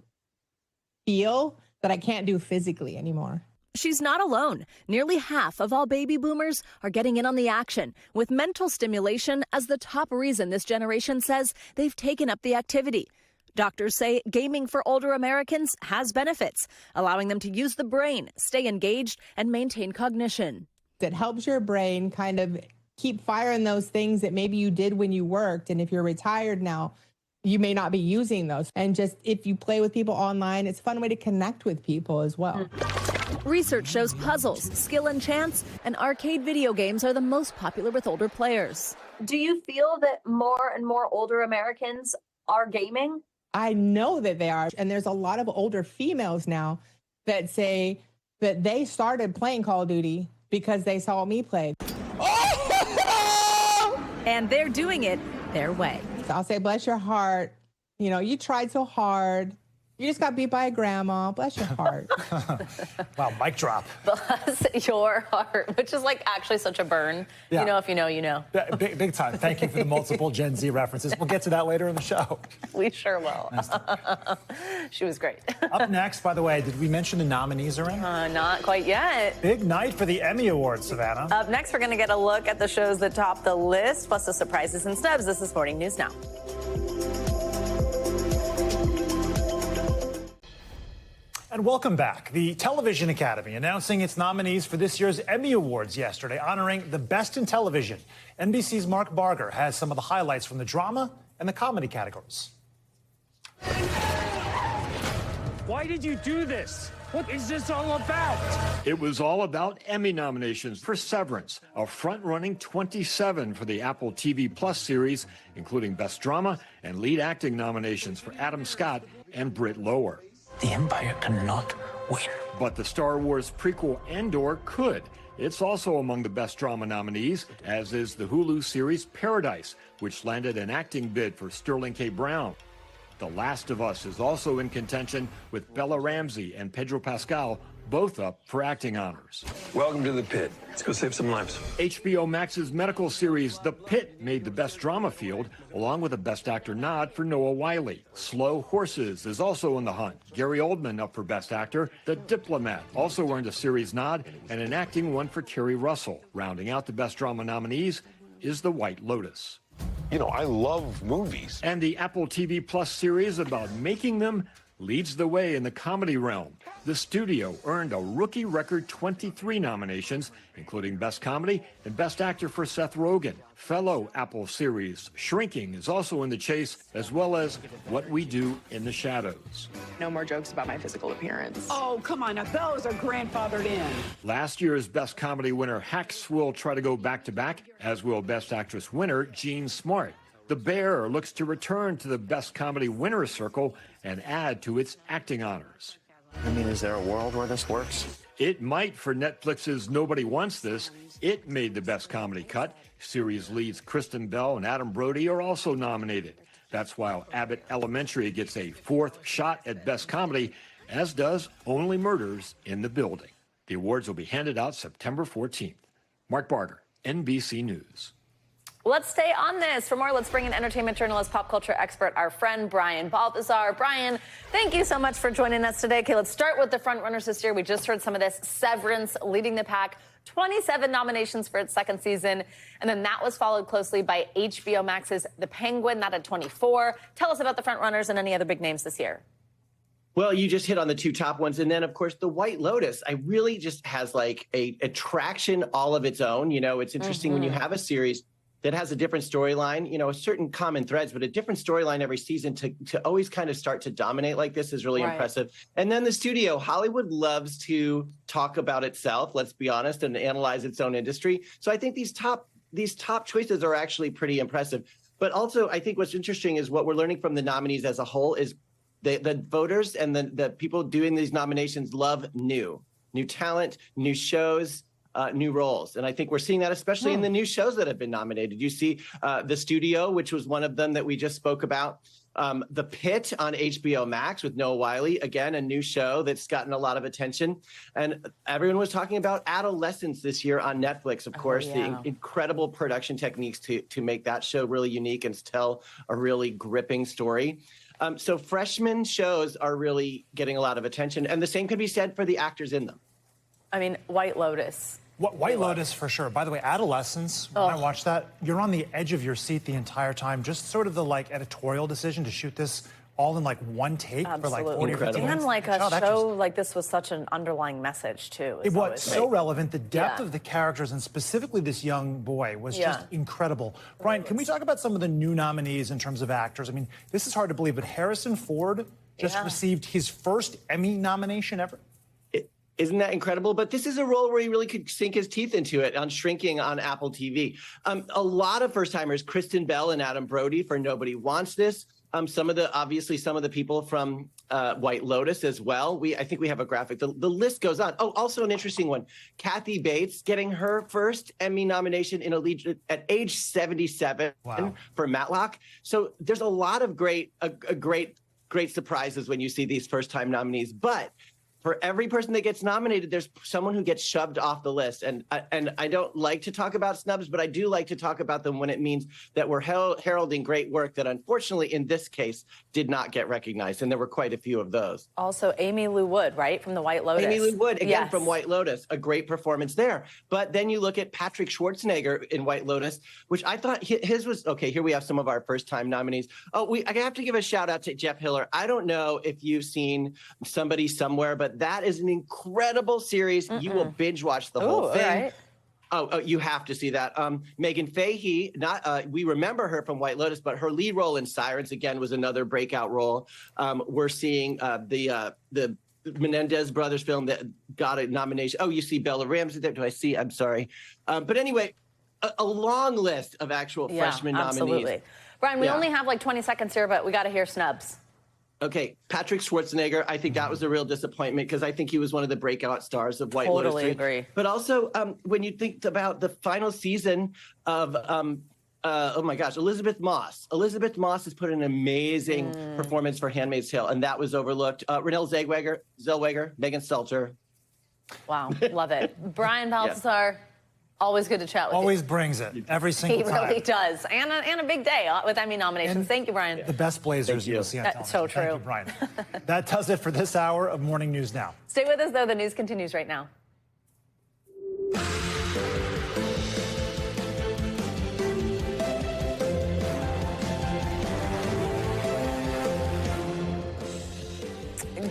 feel that I can't do physically anymore. She's not alone. Nearly half of all baby boomers are getting in on the action, with mental stimulation as the top reason this generation says they've taken up the activity. Doctors say gaming for older Americans has benefits, allowing them to use the brain, stay engaged, and maintain cognition. It helps your brain kind of keep firing those things that maybe you did when you worked. And if you're retired now, you may not be using those. And just if you play with people online, it's a fun way to connect with people as well. Research shows puzzles, skill and chance, and arcade video games are the most popular with older players. Do you feel that more and more older Americans are gaming? I know that they are. And there's a lot of older females now that say that they started playing Call of Duty because they saw me play. And they're doing it their way. So I'll say, bless your heart. You know, you tried so hard. You just got beat by a grandma. Bless your heart. Wow, mic drop. Bless your heart, which is like actually such a burn. Yeah. You know, if you know, you know. Big time. Thank you for the multiple Gen Z references. We'll get to that later in the show. We sure will. She was great. Up next, by the way, did we mention the nominees are in? Not quite yet. Big night for the Emmy Awards, Savannah. Up next, we're going to get a look at the shows that top the list, plus the surprises and snubs. This is Morning News Now. And welcome back. The Television Academy announcing its nominees for this year's Emmy Awards yesterday, honoring the best in television. NBC's Mark Barger has some of the highlights from the drama and the comedy categories. Why did you do this? What is this all about? It was all about Emmy nominations for Severance, a front-running 27 for the Apple TV Plus series, including Best Drama and Lead Acting nominations for Adam Scott and Britt Lower. The Empire cannot win. But the Star Wars prequel Andor could. It's also among the Best Drama nominees, as is the Hulu series Paradise, which landed an acting bid for Sterling K. Brown. The Last of Us is also in contention, with Bella Ramsey and Pedro Pascal both up for acting honors. Welcome to the pit. Let's go save some lives. HBO Max's medical series The Pit made the Best Drama field, along with a Best Actor nod for Noah Wyle. Slow Horses is also in the hunt. Gary Oldman up for Best Actor. The Diplomat also earned a series nod and an acting one for Kerry Russell. Rounding out the Best Drama nominees is The White Lotus. You know, I love movies. And the Apple TV Plus series about making them leads the way in the comedy realm. The studio earned a rookie record 23 nominations, including Best Comedy and Best Actor for Seth Rogen. Fellow Apple series Shrinking is also in the chase, as well as What We Do in the Shadows. No more jokes about my physical appearance. Oh, come on, now those are grandfathered in. Last year's Best Comedy winner Hacks will try to go back-to-back, as will Best Actress winner Jean Smart. The Bear looks to return to the Best Comedy Winners Circle and add to its acting honors. I mean, is there a world where this works? It might for Netflix's Nobody Wants This. It made the Best Comedy cut. Series leads Kristen Bell and Adam Brody are also nominated. That's while Abbott Elementary gets a fourth shot at Best Comedy, as does Only Murders in the Building. The awards will be handed out September 14th. Mark Barger, NBC News. Let's stay on this. For more, let's bring in entertainment journalist, pop culture expert, our friend Brian Balthazar. Brian, thank you so much for joining us today. Okay, let's start with the front runners this year. We just heard some of this. Severance leading the pack, 27 nominations for its second season. And then that was followed closely by HBO Max's The Penguin, that at 24. Tell us about the front runners and any other big names this year. Well, you just hit on the two top ones. And then, of course, The White Lotus, I really just has like a attraction all of its own. You know, it's interesting when you have a series that has a different storyline, you know, certain common threads, but a different storyline every season to always kind of start to dominate like this is really impressive. And then the studio, Hollywood loves to talk about itself, let's be honest, and analyze its own industry. So I think these top choices are actually pretty impressive. But also, I think what's interesting is what we're learning from the nominees as a whole is the voters and the people doing these nominations love new talent, new shows, new roles. And I think we're seeing that especially in the new shows that have been nominated. You see The Studio, which was one of them that we just spoke about. The Pit on HBO Max with Noah Wyle, again, a new show that's gotten a lot of attention. And everyone was talking about Adolescence this year on Netflix, of course, the incredible production techniques to make that show really unique and tell a really gripping story. So freshman shows are really getting a lot of attention. And the same could be said for the actors in them. I mean, White Lotus. White Lotus for sure. By the way, Adolescence, when I watched that, you're on the edge of your seat the entire time. Just sort of the editorial decision to shoot this all in one take for 40 or 50 minutes. And a show like this was such an underlying message too. It was so relevant. The depth of the characters and specifically this young boy was just incredible. Brian, can we talk about some of the new nominees in terms of actors? I mean, this is hard to believe, but Harrison Ford just received his first Emmy nomination ever. Isn't that incredible? But this is a role where he really could sink his teeth into it on Shrinking on Apple TV. A lot of first-timers, Kristen Bell and Adam Brody for Nobody Wants This. Some of the people from White Lotus as well. I think we have a graphic. The list goes on. Oh, also an interesting one. Kathy Bates getting her first Emmy nomination in a lead at age 77 for Matlock. So there's a lot of great surprises when you see these first-time nominees. But For every person that gets nominated, there's someone who gets shoved off the list. And I don't like to talk about snubs, but I do like to talk about them when it means that we're heralding great work that unfortunately in this case did not get recognized. And there were quite a few of those. Also, Amy Lou Wood, right, from the White Lotus. Amy Lou Wood, again, yes. from White Lotus, a great performance there. But then you look at Patrick Schwarzenegger in White Lotus, which I thought his was, okay, here we have some of our first-time nominees. Oh, I have to give a shout-out to Jeff Hiller. I don't know if you've seen Somebody Somewhere, but that is an incredible series. You will binge watch the whole thing. Right. Oh, you have to see that. Megan Fahey, we remember her from White Lotus, but her lead role in Sirens, again, was another breakout role. We're seeing the Menendez brothers film that got a nomination. Oh, you see Bella Ramsey there. I'm sorry. But anyway, a long list of actual freshman absolutely. nominees. Brian, we only have like 20 seconds here, but we got to hear snubs. Okay, Patrick Schwarzenegger, I think that was a real disappointment because I think he was one of the breakout stars of White Lotus. Totally agree. But also, when you think about the final season of, oh my gosh, Elizabeth Moss. Elizabeth Moss has put an amazing performance for Handmaid's Tale, and that was overlooked. Renelle Zellweger, Megan Stelter. Wow, love it. Brian Balthazar. Always good to chat with you. Always brings it every single time. He really does. And a big day with Emmy nominations. And thank you, Brian. The best Blazers you will see on television. That's so true. Thank you, Brian. That does it for this hour of Morning News Now. Stay with us, though. The news continues right now.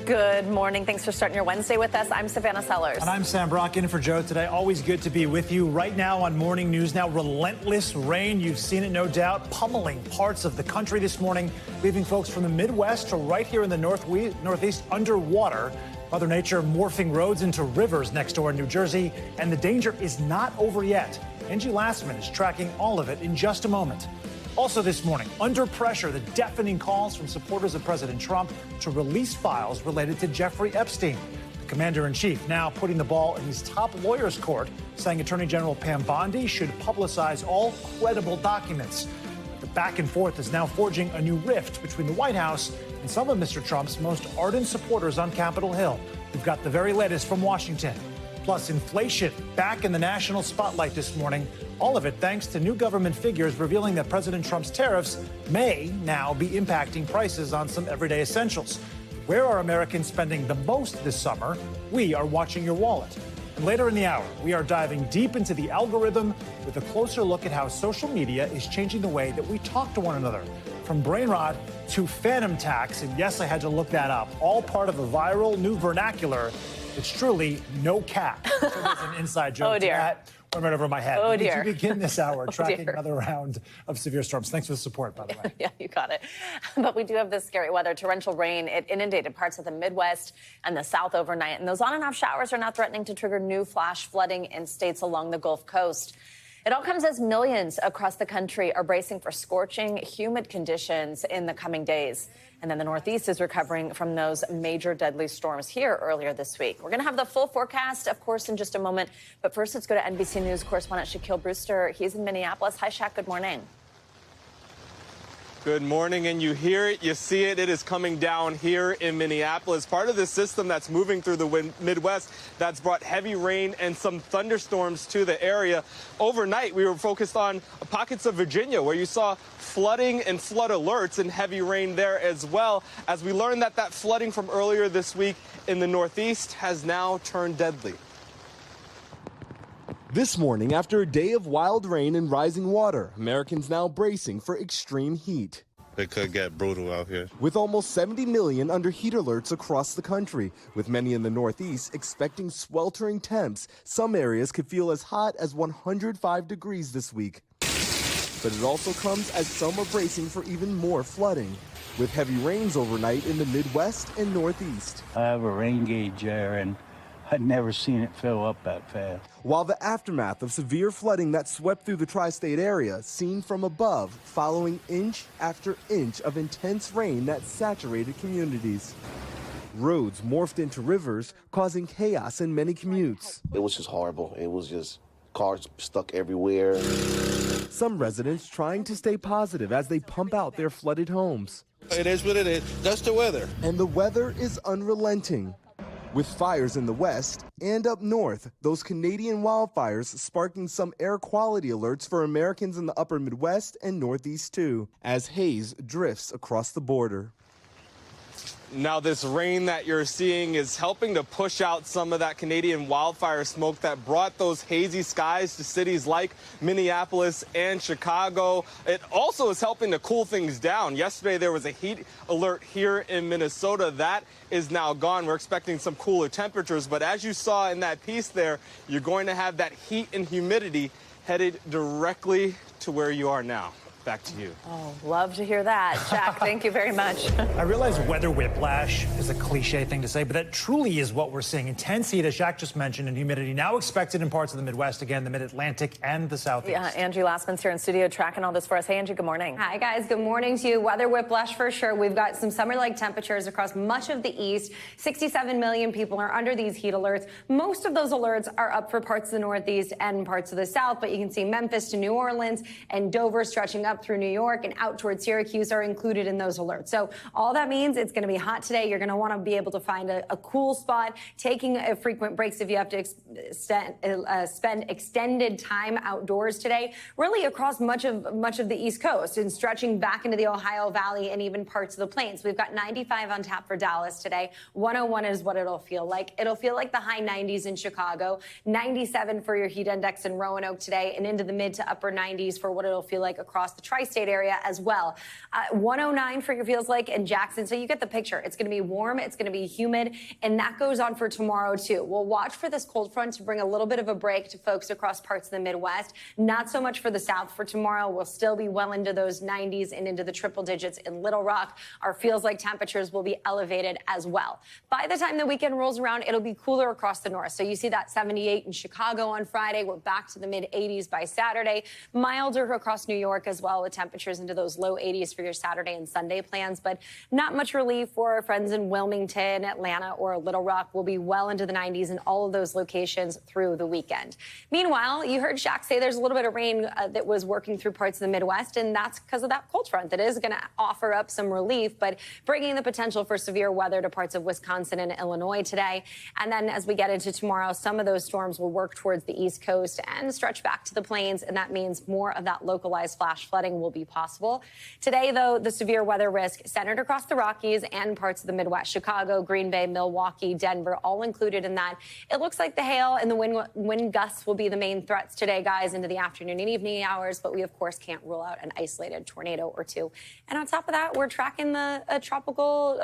Good morning. Thanks for starting your Wednesday with us. I'm Savannah Sellers. And I'm Sam Brock, in for Joe today. Always good to be with you. Right now on Morning News Now, relentless rain. You've seen it, no doubt, pummeling parts of the country this morning, leaving folks from the Midwest to right here in the Northeast underwater. Mother Nature morphing roads into rivers next door in New Jersey, and the danger is not over yet. Angie Lastman is tracking all of it in just a moment. Also this morning, under pressure, the deafening calls from supporters of President Trump to release files related to Jeffrey Epstein. The commander-in-chief now putting the ball in his top lawyer's court, saying Attorney General Pam Bondi should publicize all credible documents. The back and forth is now forging a new rift between the White House and some of Mr. Trump's most ardent supporters on Capitol Hill. We've got the very latest from Washington. Plus, inflation back in the national spotlight this morning. All of it thanks to new government figures revealing that President Trump's tariffs may now be impacting prices on some everyday essentials. Where are Americans spending the most this summer? We are watching your wallet. And later in the hour, we are diving deep into the algorithm with a closer look at how social media is changing the way that we talk to one another. From brain rot to phantom tax, and yes, I had to look that up, all part of a viral new vernacular. It's truly no cap. So there's an inside joke to that. Went right over my head. Oh, dear. We begin this hour tracking another round of severe storms. Thanks for the support, by the way. Yeah, you got it. But we do have this scary weather. Torrential rain. It inundated parts of the Midwest and the South overnight. And those on and off showers are now threatening to trigger new flash flooding in states along the Gulf Coast. It all comes as millions across the country are bracing for scorching, humid conditions in the coming days. And then the Northeast is recovering from those major deadly storms here earlier this week. We're going to have the full forecast, of course, in just a moment. But first, let's go to NBC News correspondent Shaquille Brewster. He's in Minneapolis. Hi, Shaq. Good morning. Good morning, and you hear it, you see it, it is coming down here in Minneapolis. Part of the system that's moving through the Midwest that's brought heavy rain and some thunderstorms to the area. Overnight, we were focused on pockets of Virginia where you saw flooding and flood alerts and heavy rain there as well, as we learned that that flooding from earlier this week in the Northeast has now turned deadly. This morning, after a day of wild rain and rising water, Americans now bracing for extreme heat. It could get brutal out here. With almost 70 million under heat alerts across the country, with many in the Northeast expecting sweltering temps, some areas could feel as hot as 105 degrees this week. But it also comes as some are bracing for even more flooding, with heavy rains overnight in the Midwest and Northeast. I have a rain gauge there, and I'd never seen it fill up that fast. While the aftermath of severe flooding that swept through the tri-state area, seen from above, following inch after inch of intense rain that saturated communities. Roads morphed into rivers, causing chaos in many commutes. It was just horrible. It was just cars stuck everywhere. Some residents trying to stay positive as they pump out their flooded homes. It is what it is. That's the weather. And the weather is unrelenting. With fires in the west and up north, those Canadian wildfires sparking some air quality alerts for Americans in the upper Midwest and Northeast too, as haze drifts across the border. Now, this rain that you're seeing is helping to push out some of that Canadian wildfire smoke that brought those hazy skies to cities like Minneapolis and Chicago. It also is helping to cool things down. Yesterday, there was a heat alert here in Minnesota. That is now gone. We're expecting some cooler temperatures. But as you saw in that piece there, you're going to have that heat and humidity headed directly to where you are now. Back to you. Oh, love to hear that. Jack, thank you very much. I realize weather whiplash is a cliche thing to say, but that truly is what we're seeing. Intense heat, as Jack just mentioned, and humidity now expected in parts of the Midwest, again, the Mid-Atlantic and the Southeast. Yeah, Angie Lastman's here in studio tracking all this for us. Hey, Angie, good morning. Hi, guys. Good morning to you. Weather whiplash for sure. We've got some summer-like temperatures across much of the East. 67 million people are under these heat alerts. Most of those alerts are up for parts of the Northeast and parts of the South, but you can see Memphis to New Orleans and Dover stretching up through New York and out towards Syracuse are included in those alerts. So all that means it's going to be hot today. You're going to want to be able to find a cool spot, taking frequent breaks if you have to spend extended time outdoors today, really across much of the East Coast and stretching back into the Ohio Valley and even parts of the plains. We've got 95 on tap for Dallas today. 101 is what it'll feel like. It'll feel like the high 90s in Chicago, 97 for your heat index in Roanoke today, and into the mid to upper 90s for what it'll feel like across the tri-state area as well. 109 for your feels like in Jackson. So you get the picture. It's going to be warm. It's going to be humid. And that goes on for tomorrow, too. We'll watch for this cold front to bring a little bit of a break to folks across parts of the Midwest. Not so much for the South for tomorrow. We'll still be well into those 90s and into the triple digits in Little Rock. Our feels like temperatures will be elevated as well. By the time the weekend rolls around, it'll be cooler across the north. So you see that 78 in Chicago on Friday. We're back to the mid 80s by Saturday. Milder across New York as well, with temperatures into those low 80s for your Saturday and Sunday plans, but not much relief for our friends in Wilmington, Atlanta, or Little Rock. We'll be well into the 90s in all of those locations through the weekend. Meanwhile, you heard Shaq say there's a little bit of rain that was working through parts of the Midwest, and that's because of that cold front that is going to offer up some relief, but bringing the potential for severe weather to parts of Wisconsin and Illinois today. And then as we get into tomorrow, some of those storms will work towards the East Coast and stretch back to the plains, and that means more of that localized flash flooding will be possible. Today, though, the severe weather risk centered across the Rockies and parts of the Midwest. Chicago, Green Bay, Milwaukee, Denver, all included in that. It looks like the hail and the wind gusts will be the main threats today, guys, into the afternoon and evening hours, but we, of course, can't rule out an isolated tornado or two. And on top of that, we're tracking the tropical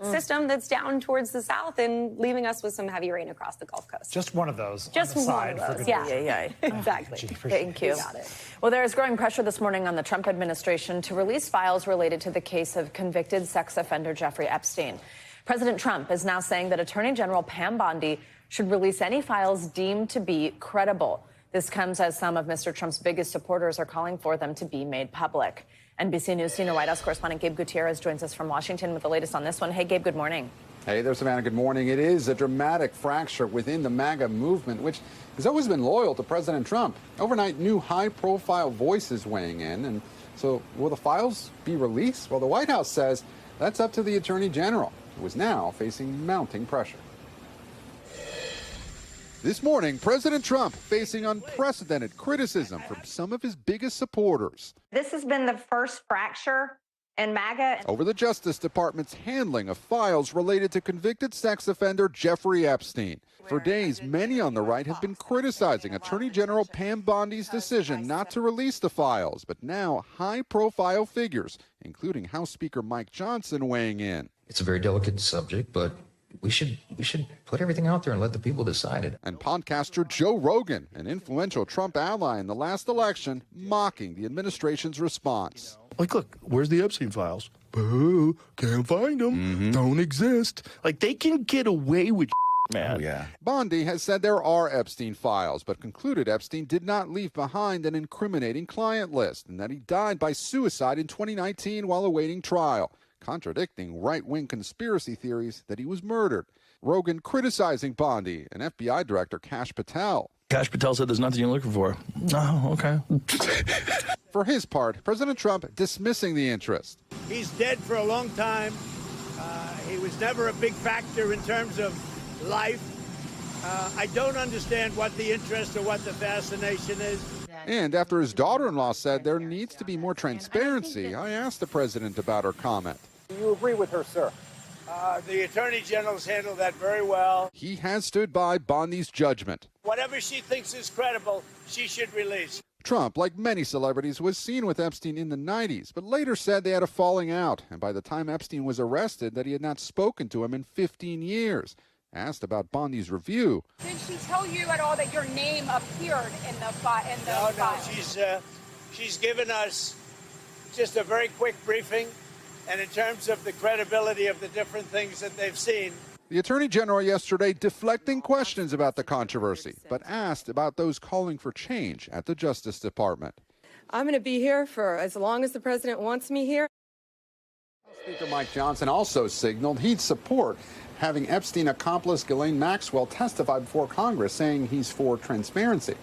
system that's down towards the south and leaving us with some heavy rain across the Gulf Coast. Just one of those. Just one of those. Yeah, exactly. Thank you. Got it. Well, there is growing pressure this morning on the Trump administration to release files related to the case of convicted sex offender Jeffrey Epstein. President Trump is now saying that Attorney General Pam Bondi should release any files deemed to be credible. This comes as some of Mr. Trump's biggest supporters are calling for them to be made public. NBC News senior White House correspondent Gabe Gutierrez joins us from Washington with the latest on this one. Hey, Gabe, good morning. Hey there, Savannah. Good morning. It is a dramatic fracture within the MAGA movement, which has always been loyal to President Trump. Overnight, new high-profile voices weighing in. And so will the files be released? Well, the White House says that's up to the Attorney General, who is now facing mounting pressure. This morning, President Trump facing unprecedented criticism from some of his biggest supporters. This has been the first fracture in MAGA over the Justice Department's handling of files related to convicted sex offender Jeffrey Epstein. For days, many on the right have been criticizing Attorney General Pam Bondi's decision not to release the files, but now high-profile figures, including House Speaker Mike Johnson, weighing in. It's a very delicate subject, but we should put everything out there and let the people decide it. And podcaster Joe Rogan, an influential Trump ally in the last election, mocking the administration's response. Like, look, where's the Epstein files? Boo, can't find them. Don't exist. Like, they can get away with man. Oh, yeah. Bondi has said there are Epstein files, but concluded Epstein did not leave behind an incriminating client list and that he died by suicide in 2019 while awaiting trial, contradicting right-wing conspiracy theories that he was murdered. Rogan criticizing Bondi and FBI Director Kash Patel. Kash Patel said there's nothing you're looking for. Oh, okay. For his part, President Trump dismissing the interest. He's dead for a long time. He was never a big factor in terms of life. I don't understand what the interest or what the fascination is. And after his daughter-in-law said there needs to be more transparency, I asked the president about her comment. Do you agree with her, sir? The Attorney General's handled that very well. He has stood by Bondi's judgment. Whatever she thinks is credible, she should release. Trump, like many celebrities, was seen with Epstein in the 90s, but later said they had a falling out. And by the time Epstein was arrested, that he had not spoken to him in 15 years. Asked about Bondi's review. Did she tell you at all that your name appeared in the file? No, she's given us just a very quick briefing, and in terms of the credibility of the different things that they've seen. The Attorney General yesterday deflecting questions about the controversy, but asked about those calling for change at the Justice Department. I'm going to be here for as long as the president wants me here. Speaker Mike Johnson also signaled he'd support having Epstein accomplice Ghislaine Maxwell testify before Congress, saying he's for transparency.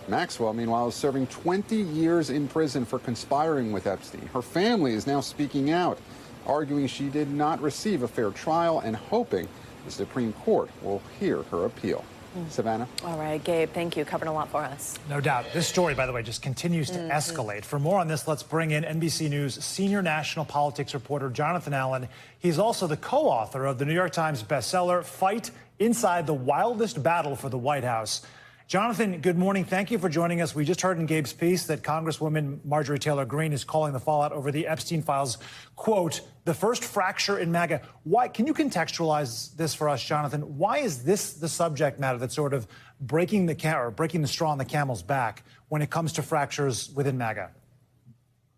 Maxwell, meanwhile, is serving 20 years in prison for conspiring with Epstein. Her family is now speaking out, arguing she did not receive a fair trial and hoping the Supreme Court will hear her appeal. Savannah? All right, Gabe, thank you. Covered a lot for us. No doubt. This story, by the way, just continues to escalate. For more on this, let's bring in NBC News senior national politics reporter Jonathan Allen. He's also the co-author of the New York Times bestseller, Fight Inside the Wildest Battle for the White House. Jonathan, good morning. Thank you for joining us. We just heard in Gabe's piece that Congresswoman Marjorie Taylor Greene is calling the fallout over the Epstein files, quote, the first fracture in MAGA. Why? Can you contextualize this for us, Jonathan? Why is this the subject matter that's sort of breaking the straw on the camel's back when it comes to fractures within MAGA?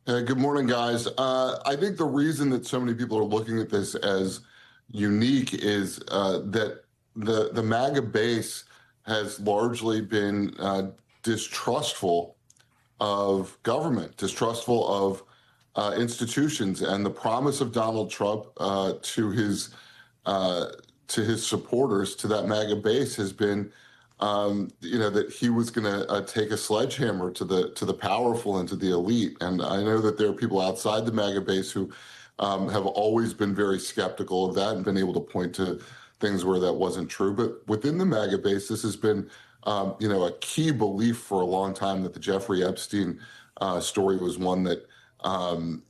Good morning, guys. I think the reason that so many people are looking at this as unique is that the MAGA base has largely been distrustful of government, distrustful of institutions, and the promise of Donald Trump to his supporters, to that MAGA base, has been, that he was going to take a sledgehammer to the powerful and to the elite. And I know that there are people outside the MAGA base who have always been very skeptical of that and been able to point to things where that wasn't true. But within the MAGA base, this has been, a key belief for a long time that the Jeffrey Epstein story was one that, that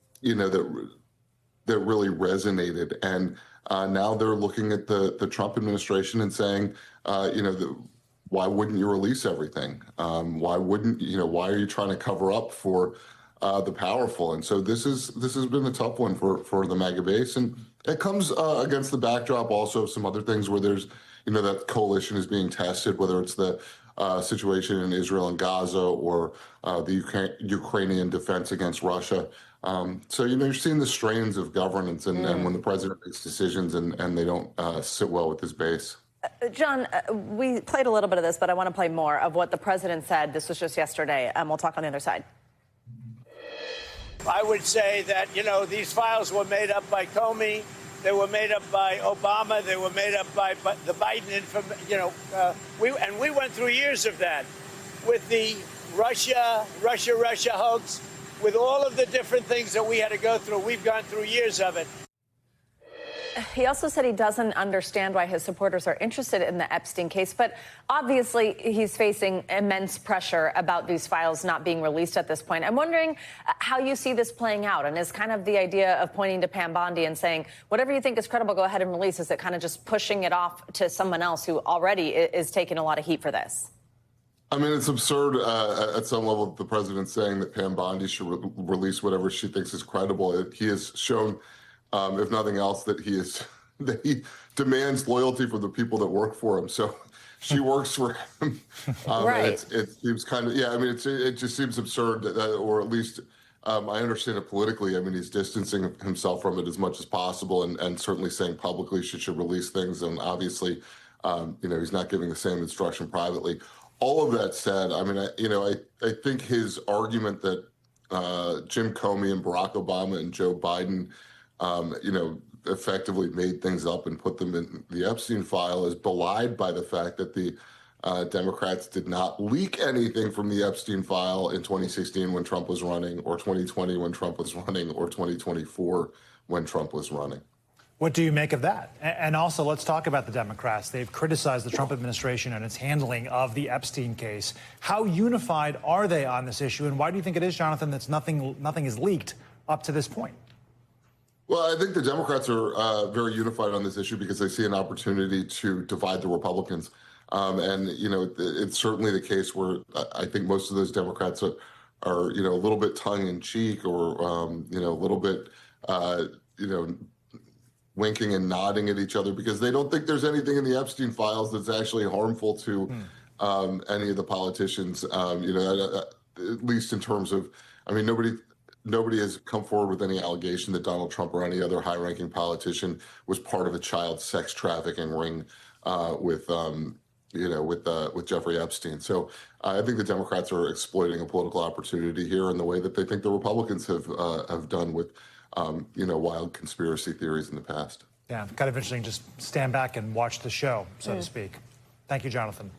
really resonated. And now they're looking at the Trump administration and saying, why wouldn't you release everything? Why are you trying to cover up for the powerful? And so this has been a tough one for the MAGA base. And it comes against the backdrop also of some other things where there's, that coalition is being tested, whether it's the situation in Israel and Gaza or the Ukrainian defense against Russia. So, you're seeing the strains of governance and when the president makes decisions and they don't sit well with his base. John, we played a little bit of this, but I want to play more of what the president said. This was just yesterday. We'll talk on the other side. I would say that, these files were made up by Comey. They were made up by Obama. They were made up by the Biden, we went through years of that with the Russia hoax, with all of the different things that we had to go through. We've gone through years of it. He also said he doesn't understand why his supporters are interested in the Epstein case, but obviously he's facing immense pressure about these files not being released at this point. I'm wondering how you see this playing out, and is kind of the idea of pointing to Pam Bondi and saying, whatever you think is credible, go ahead and release. Is it kind of just pushing it off to someone else who already is taking a lot of heat for this? I mean, it's absurd at some level, the president saying that Pam Bondi should release whatever she thinks is credible. He has shown, if nothing else, that he demands loyalty from the people that work for him. So she works for him. Right. It seems kind of, it just seems absurd, or at least I understand it politically. I mean, he's distancing himself from it as much as possible and certainly saying publicly she should release things. And obviously, he's not giving the same instruction privately. All of that said, I mean, I think his argument that Jim Comey and Barack Obama and Joe Biden, effectively made things up and put them in the Epstein file is belied by the fact that the Democrats did not leak anything from the Epstein file in 2016 when Trump was running, or 2020 when Trump was running, or 2024 when Trump was running. What do you make of that? And also, let's talk about the Democrats. They've criticized the Trump administration and its handling of the Epstein case. How unified are they on this issue? And why do you think it is, Jonathan, that nothing is leaked up to this point? Well, I think the Democrats are very unified on this issue because they see an opportunity to divide the Republicans. And, you know, it's certainly the case where I think most of those Democrats are you know, a little bit tongue in cheek or, you know, a little bit, you know, winking and nodding at each other because they don't think there's anything in the Epstein files that's actually harmful to any of the politicians. You know, at least in terms of, I mean, nobody has come forward with any allegation that Donald Trump or any other high-ranking politician was part of a child sex trafficking ring with Jeffrey Epstein. So I think the Democrats are exploiting a political opportunity here in the way that they think the Republicans have done with you know, wild conspiracy theories in the past. Yeah, kind of interesting. Just stand back and watch the show, so to speak. Thank you, Jonathan.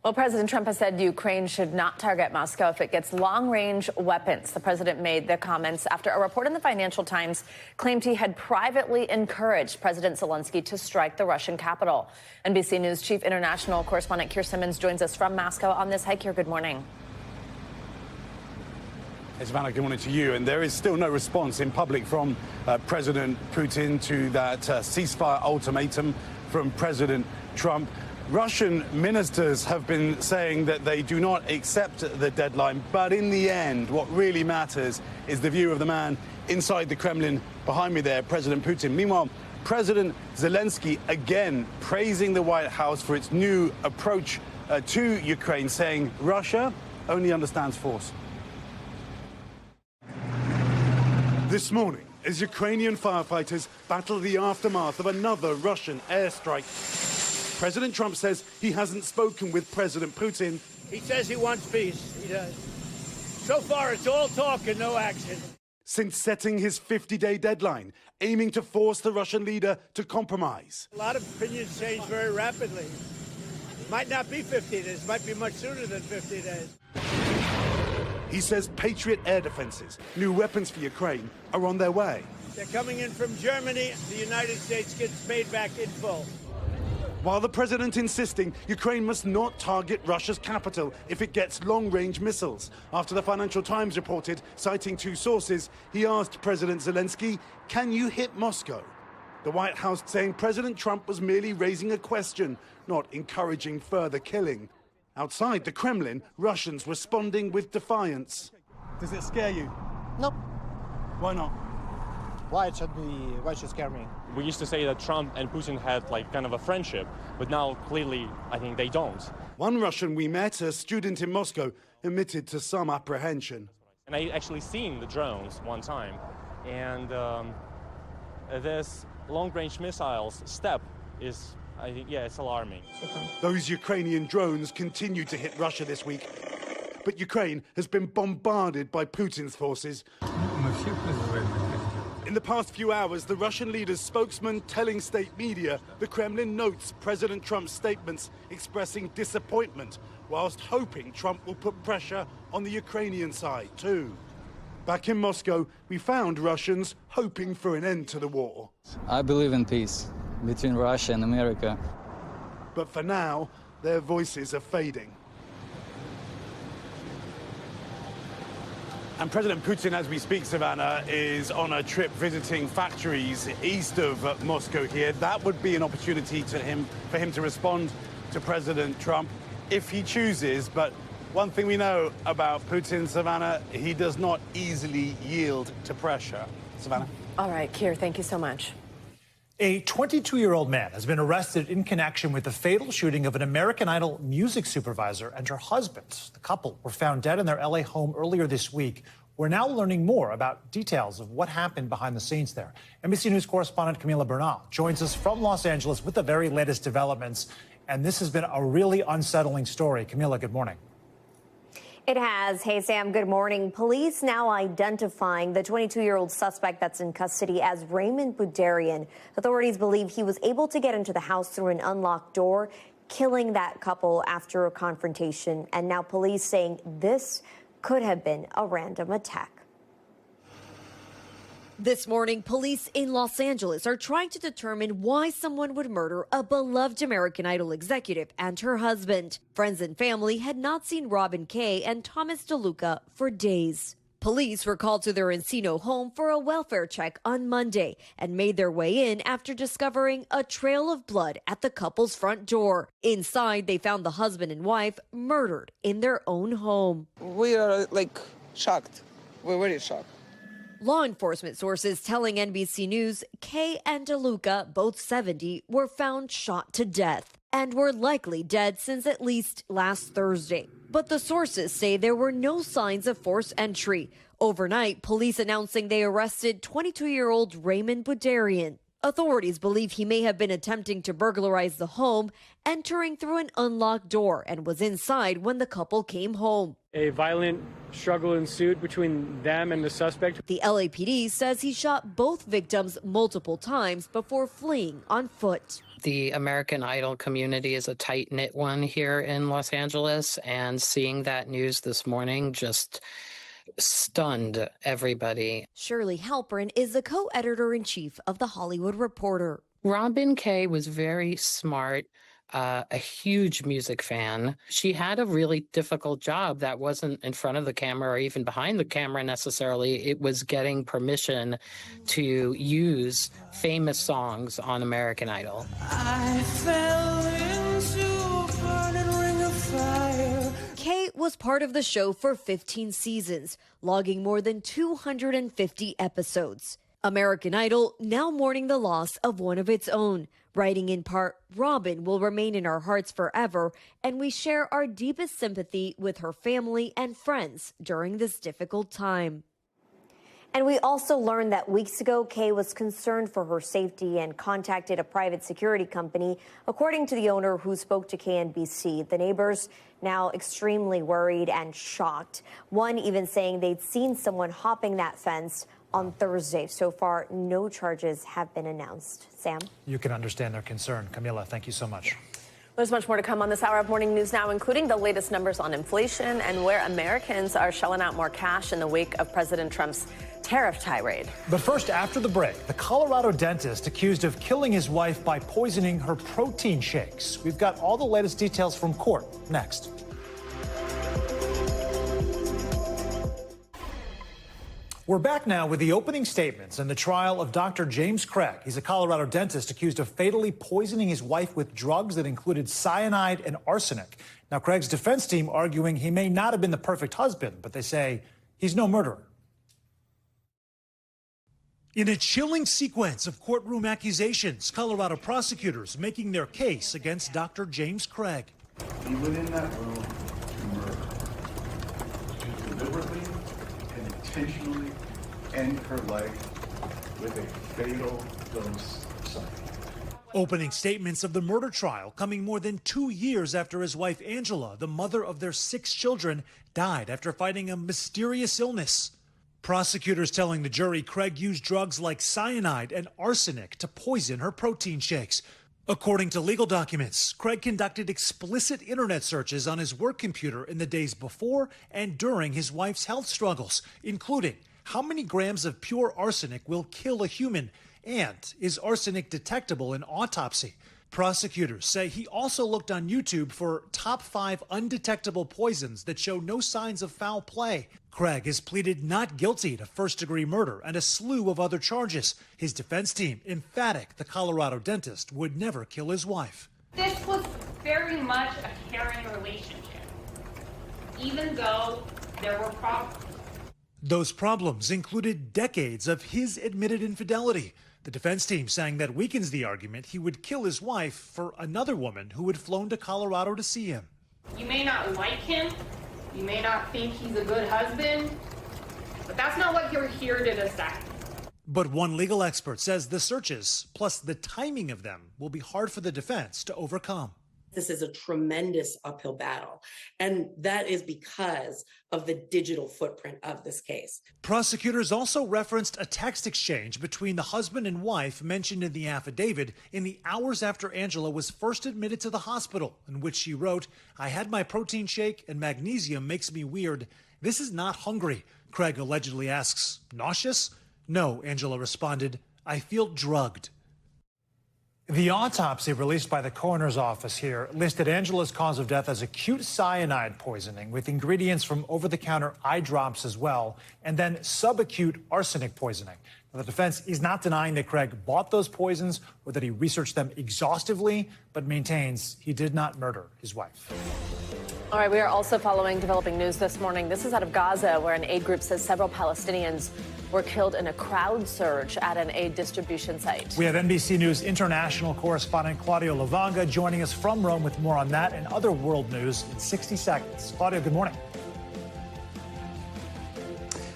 Well, President Trump has said Ukraine should not target Moscow if it gets long-range weapons. The president made the comments after a report in the Financial Times claimed he had privately encouraged President Zelensky to strike the Russian capital. NBC News chief international correspondent Keir Simmons joins us from Moscow on this. Hi, Keir, good morning. Hey, Savannah, good morning to you. And there is still no response in public from President Putin to that ceasefire ultimatum from President Trump. Russian ministers have been saying that they do not accept the deadline. But in the end, what really matters is the view of the man inside the Kremlin behind me there, President Putin. Meanwhile, President Zelensky again praising the White House for its new approach to Ukraine, saying Russia only understands force. This morning, as Ukrainian firefighters battle the aftermath of another Russian airstrike, President Trump says he hasn't spoken with President Putin. He says he wants peace. He does. So far, it's all talk and no action. Since setting his 50-day deadline, aiming to force the Russian leader to compromise. A lot of opinions change very rapidly. Might not be 50 days. Might be much sooner than 50 days. He says Patriot air defenses, new weapons for Ukraine, are on their way. They're coming in from Germany. The United States gets paid back in full. While the president insisting Ukraine must not target Russia's capital if it gets long-range missiles. After the Financial Times reported, citing two sources, he asked President Zelensky, can you hit Moscow? The White House saying President Trump was merely raising a question, not encouraging further killing. Outside the Kremlin, Russians responding with defiance. Does it scare you? No. Why not? Why it should scare me? We used to say that Trump and Putin had like kind of a friendship, but now clearly I think they don't. One Russian we met, a student in Moscow, admitted to some apprehension. And I actually seen the drones one time, and this long-range missiles step is, I think, yeah, it's alarming. Those Ukrainian drones continue to hit Russia this week, but Ukraine has been bombarded by Putin's forces. In the past few hours, the Russian leader's spokesman telling state media the Kremlin notes President Trump's statements expressing disappointment, whilst hoping Trump will put pressure on the Ukrainian side too. Back in Moscow, we found Russians hoping for an end to the war. I believe in peace between Russia and America. But for now, their voices are fading. And President Putin, as we speak, Savannah, is on a trip visiting factories east of Moscow here. That would be an opportunity for him to respond to President Trump if he chooses. But one thing we know about Putin, Savannah, he does not easily yield to pressure. Savannah? All right, Keir, thank you so much. A 22-year-old man has been arrested in connection with the fatal shooting of an American Idol music supervisor and her husband. The couple were found dead in their L.A. home earlier this week. We're now learning more about details of what happened behind the scenes there. NBC News correspondent Camila Bernal joins us from Los Angeles with the very latest developments. And this has been a really unsettling story. Camila, good morning. It has. Hey, Sam, good morning. Police now identifying the 22-year-old suspect that's in custody as Raymond Budarian. Authorities believe he was able to get into the house through an unlocked door, killing that couple after a confrontation. And now police saying this could have been a random attack. This morning, police in Los Angeles are trying to determine why someone would murder a beloved American Idol executive and her husband. Friends and family had not seen Robin Kay and Thomas DeLuca for days. Police were called to their Encino home for a welfare check on Monday and made their way in after discovering a trail of blood at the couple's front door. Inside, they found the husband and wife murdered in their own home. We are shocked. We're very shocked. Law enforcement sources telling NBC News Kay and DeLuca, both 70, were found shot to death and were likely dead since at least last Thursday. But the sources say there were no signs of forced entry. Overnight, police announcing they arrested 22-year-old Raymond Budarian. Authorities believe he may have been attempting to burglarize the home, entering through an unlocked door, and was inside when the couple came home. A violent struggle ensued between them and the suspect. The LAPD says he shot both victims multiple times before fleeing on foot. The American Idol community is a tight-knit one here in Los Angeles, and seeing that news this morning just stunned everybody. Shirley Halpern is the co-editor-in-chief of The Hollywood Reporter. Robin Kay was very smart, a huge music fan. She had a really difficult job that wasn't in front of the camera or even behind the camera necessarily. It was getting permission to use famous songs on American Idol. I fell into a burning ring of fire. Kay was part of the show for 15 seasons, logging more than 250 episodes. American Idol now mourning the loss of one of its own, writing in part, "Robin will remain in our hearts forever, and we share our deepest sympathy with her family and friends during this difficult time." And we also learned that weeks ago, Kay was concerned for her safety and contacted a private security company, according to the owner who spoke to KNBC. The neighbors now extremely worried and shocked. One even saying they'd seen someone hopping that fence on Thursday. So far, no charges have been announced. Sam? You can understand their concern. Camila, thank you so much. There's much more to come on this hour of Morning News Now, including the latest numbers on inflation and where Americans are shelling out more cash in the wake of President Trump's tariff tirade. But first, after the break, the Colorado dentist accused of killing his wife by poisoning her protein shakes. We've got all the latest details from court next. We're back now with the opening statements in the trial of Dr. James Craig. He's a Colorado dentist accused of fatally poisoning his wife with drugs that included cyanide and arsenic. Now, Craig's defense team arguing he may not have been the perfect husband, but they say he's no murderer. In a chilling sequence of courtroom accusations, Colorado prosecutors making their case against Dr. James Craig. He went in that room to murder, to deliberately and intentionally end her life with a fatal dose of cyanide. Opening statements of the murder trial coming more than 2 years after his wife Angela, the mother of their 6 children, died after fighting a mysterious illness. Prosecutors telling the jury Craig used drugs like cyanide and arsenic to poison her protein shakes. According to legal documents, Craig conducted explicit internet searches on his work computer in the days before and during his wife's health struggles, including how many grams of pure arsenic will kill a human, and is arsenic detectable in autopsy. Prosecutors say he also looked on YouTube for top 5 undetectable poisons that show no signs of foul play. Craig has pleaded not guilty to first-degree murder and a slew of other charges. His defense team emphatic the Colorado dentist would never kill his wife. This was very much a caring relationship, even though there were problems. Those problems included decades of his admitted infidelity. The defense team saying that weakens the argument he would kill his wife for another woman who had flown to Colorado to see him. You may not like him, you may not think he's a good husband, but that's not what you're here to decide. But one legal expert says the searches, plus the timing of them, will be hard for the defense to overcome. This is a tremendous uphill battle, and that is because of the digital footprint of this case. Prosecutors also referenced a text exchange between the husband and wife mentioned in the affidavit in the hours after Angela was first admitted to the hospital, in which she wrote, "I had my protein shake and magnesium makes me weird. This is not hungry." Craig allegedly asks, "Nauseous?" No, Angela responded, I feel drugged. The autopsy released by the coroner's office here listed Angela's cause of death as acute cyanide poisoning with ingredients from over-the-counter eye drops as well, and then subacute arsenic poisoning. Now, the defense is not denying that Craig bought those poisons or that he researched them exhaustively, but maintains he did not murder his wife. All right, we are also following developing news this morning. This is out of Gaza, where an aid group says several Palestinians were killed in a crowd surge at an aid distribution site. We have NBC News international correspondent Claudio Lavanga joining us from Rome with more on that and other world news in 60 seconds. Claudio, good morning.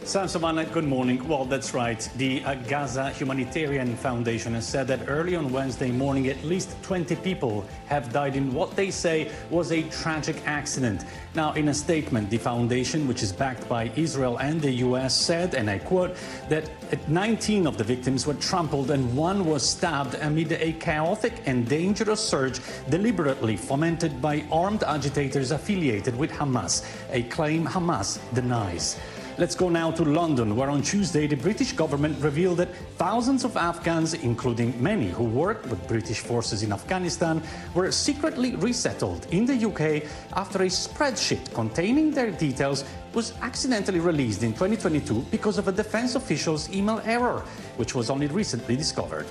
Sam Savannah, good morning. Well, that's right. The Gaza Humanitarian Foundation has said that early on Wednesday morning, at least 20 people have died in what they say was a tragic accident. Now, in a statement, the foundation, which is backed by Israel and the U.S., said, and I quote, that 19 of the victims were trampled and one was stabbed amid a chaotic and dangerous surge deliberately fomented by armed agitators affiliated with Hamas, a claim Hamas denies. Let's go now to London, where on Tuesday the British government revealed that thousands of Afghans, including many who worked with British forces in Afghanistan, were secretly resettled in the UK after a spreadsheet containing their details was accidentally released in 2022 because of a defense official's email error, which was only recently discovered.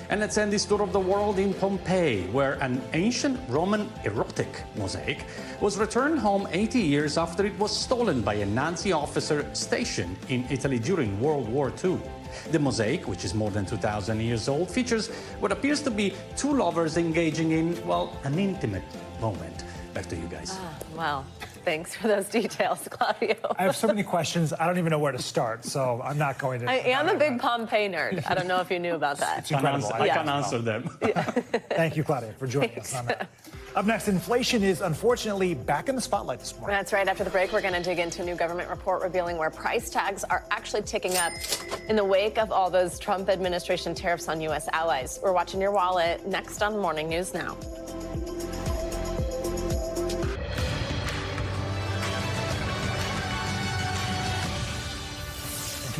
And let's end this tour of the world in Pompeii, where an ancient Roman erotic mosaic was returned home 80 years after it was stolen by a Nazi officer stationed in Italy during World War II. The mosaic, which is more than 2,000 years old, features what appears to be two lovers engaging in, well, an intimate moment. Back to you guys. Well, thanks for those details, Claudio. I have so many questions, I don't even know where to start, so I'm not going to. I am a big Pompeii nerd. I don't know if you knew about that. It's incredible. I can answer them. Thank you, Claudia, for joining us on that. Up next, inflation is unfortunately back in the spotlight this morning. That's right. After the break, we're going to dig into a new government report revealing where price tags are actually ticking up in the wake of all those Trump administration tariffs on U.S. allies. We're watching your wallet next on Morning News Now.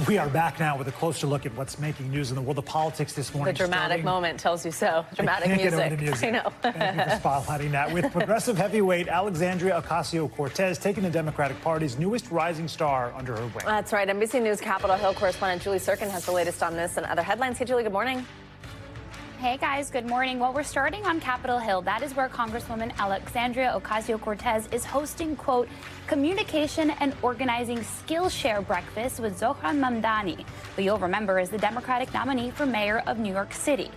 We are back now with a closer look at what's making news in the world of politics this morning. The dramatic moment tells you so. Dramatic I can't music. Get over the music. I know. Thank you for spotlighting that. With progressive heavyweight Alexandria Ocasio-Cortez taking the Democratic Party's newest rising star under her wing. That's right. NBC News Capitol Hill correspondent Julie Sirkin has the latest on this and other headlines. Hey, Julie, good morning. Hey guys, good morning. Well, we're starting on Capitol Hill. That is where Congresswoman Alexandria Ocasio-Cortez is hosting, quote, communication and organizing Skillshare breakfast with Zohran Mamdani, who you'll remember is the Democratic nominee for mayor of New York City.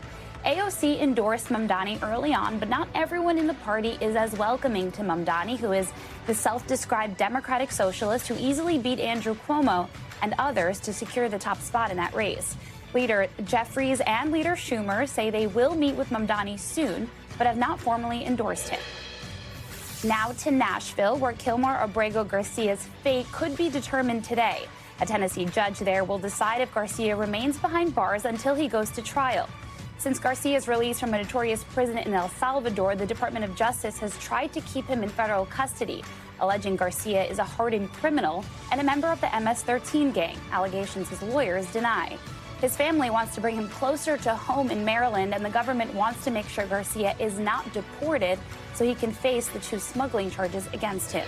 AOC endorsed Mamdani early on, but not everyone in the party is as welcoming to Mamdani, who is the self-described Democratic socialist who easily beat Andrew Cuomo and others to secure the top spot in that race. Leader Jeffries and Leader Schumer say they will meet with Mamdani soon, but have not formally endorsed him. Now to Nashville, where Kilmar Abrego Garcia's fate could be determined today. A Tennessee judge there will decide if Garcia remains behind bars until he goes to trial. Since Garcia's release from a notorious prison in El Salvador, the Department of Justice has tried to keep him in federal custody, alleging Garcia is a hardened criminal and a member of the MS-13 gang, allegations his lawyers deny. His family wants to bring him closer to home in Maryland, and the government wants to make sure Garcia is not deported so he can face the 2 smuggling charges against him.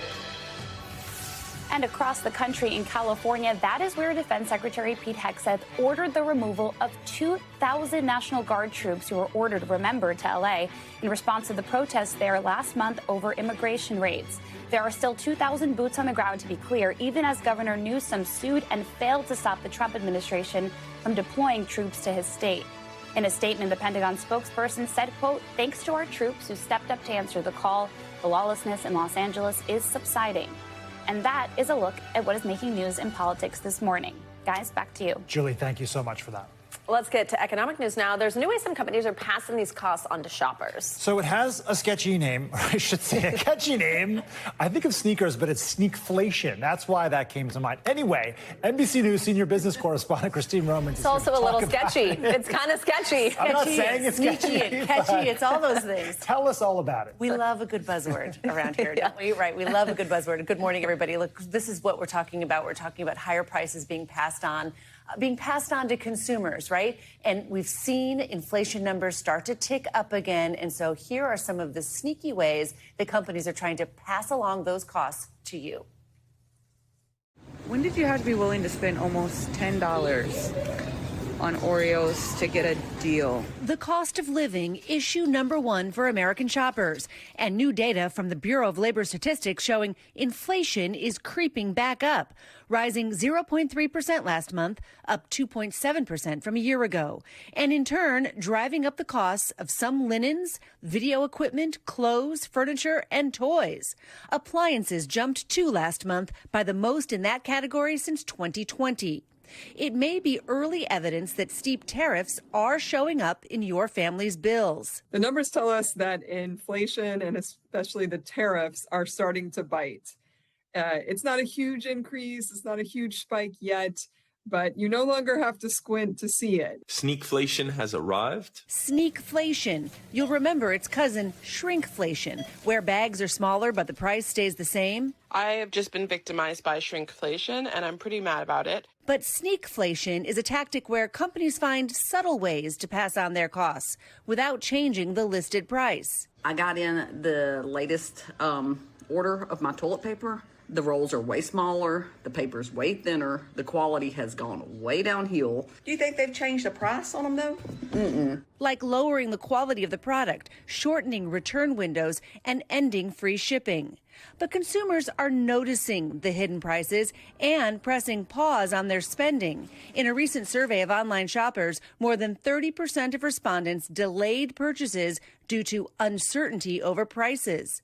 And across the country in California, that is where Defense Secretary Pete Hegseth ordered the removal of 2,000 National Guard troops who were ordered, remember, to L.A. in response to the protests there last month over immigration raids. There are still 2,000 boots on the ground, to be clear, even as Governor Newsom sued and failed to stop the Trump administration from deploying troops to his state. In a statement, the Pentagon spokesperson said, quote, thanks to our troops who stepped up to answer the call, the lawlessness in Los Angeles is subsiding. And that is a look at what is making news in politics this morning. Guys, back to you. Julie, thank you so much for that. Let's get to economic news now. There's a new way some companies are passing these costs on to shoppers. So it has a sketchy name, or I should say a catchy name. I think of sneakers, but it's sneakflation. That's why that came to mind. Anyway, NBC News senior business correspondent Christine Roman. It's also a little sketchy. It's kind of sketchy. I'm not saying it's sneaky sketchy. and catchy. It's all those things. Tell us all about it. We love a good buzzword around here, don't we? Right. We love a good buzzword. Good morning, everybody. Look, this is what we're talking about. We're talking about higher prices being passed on being passed on to consumers, right? And we've seen inflation numbers start to tick up again. And so here are some of the sneaky ways that companies are trying to pass along those costs to you. When did you have to be willing to spend almost $10 on Oreos to get a deal? The cost of living, issue number one for American shoppers. And new data from the Bureau of Labor Statistics showing inflation is creeping back up, rising 0.3% last month, up 2.7% from a year ago. And in turn, driving up the costs of some linens, video equipment, clothes, furniture, and toys. Appliances jumped too last month, by the most in that category since 2020. It may be early evidence that steep tariffs are showing up in your family's bills. The numbers tell us that inflation and especially the tariffs are starting to bite. It's not a huge increase. It's not a huge spike yet, but you no longer have to squint to see it. Sneakflation has arrived. Sneakflation. You'll remember its cousin, shrinkflation, where bags are smaller but the price stays the same. I have just been victimized by shrinkflation, and I'm pretty mad about it. But sneakflation is a tactic where companies find subtle ways to pass on their costs without changing the listed price. I got in the latest order of my toilet paper. The rolls are way smaller, the paper's way thinner, the quality has gone way downhill. Do you think they've changed the price on them, though? Mm-mm. Like lowering the quality of the product, shortening return windows, and ending free shipping. But consumers are noticing the hidden prices and pressing pause on their spending. In a recent survey of online shoppers, more than 30% of respondents delayed purchases due to uncertainty over prices.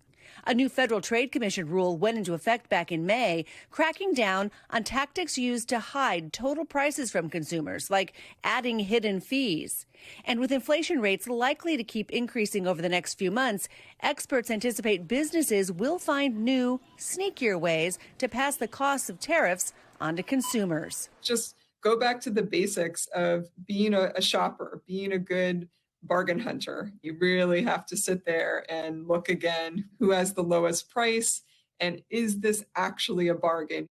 A new Federal Trade Commission rule went into effect back in May, cracking down on tactics used to hide total prices from consumers, like adding hidden fees. And with inflation rates likely to keep increasing over the next few months, experts anticipate businesses will find new, sneakier ways to pass the costs of tariffs on to consumers. Just go back to the basics of being a shopper, being a good bargain hunter. You really have to sit there and look again, who has the lowest price, and is this actually a bargain?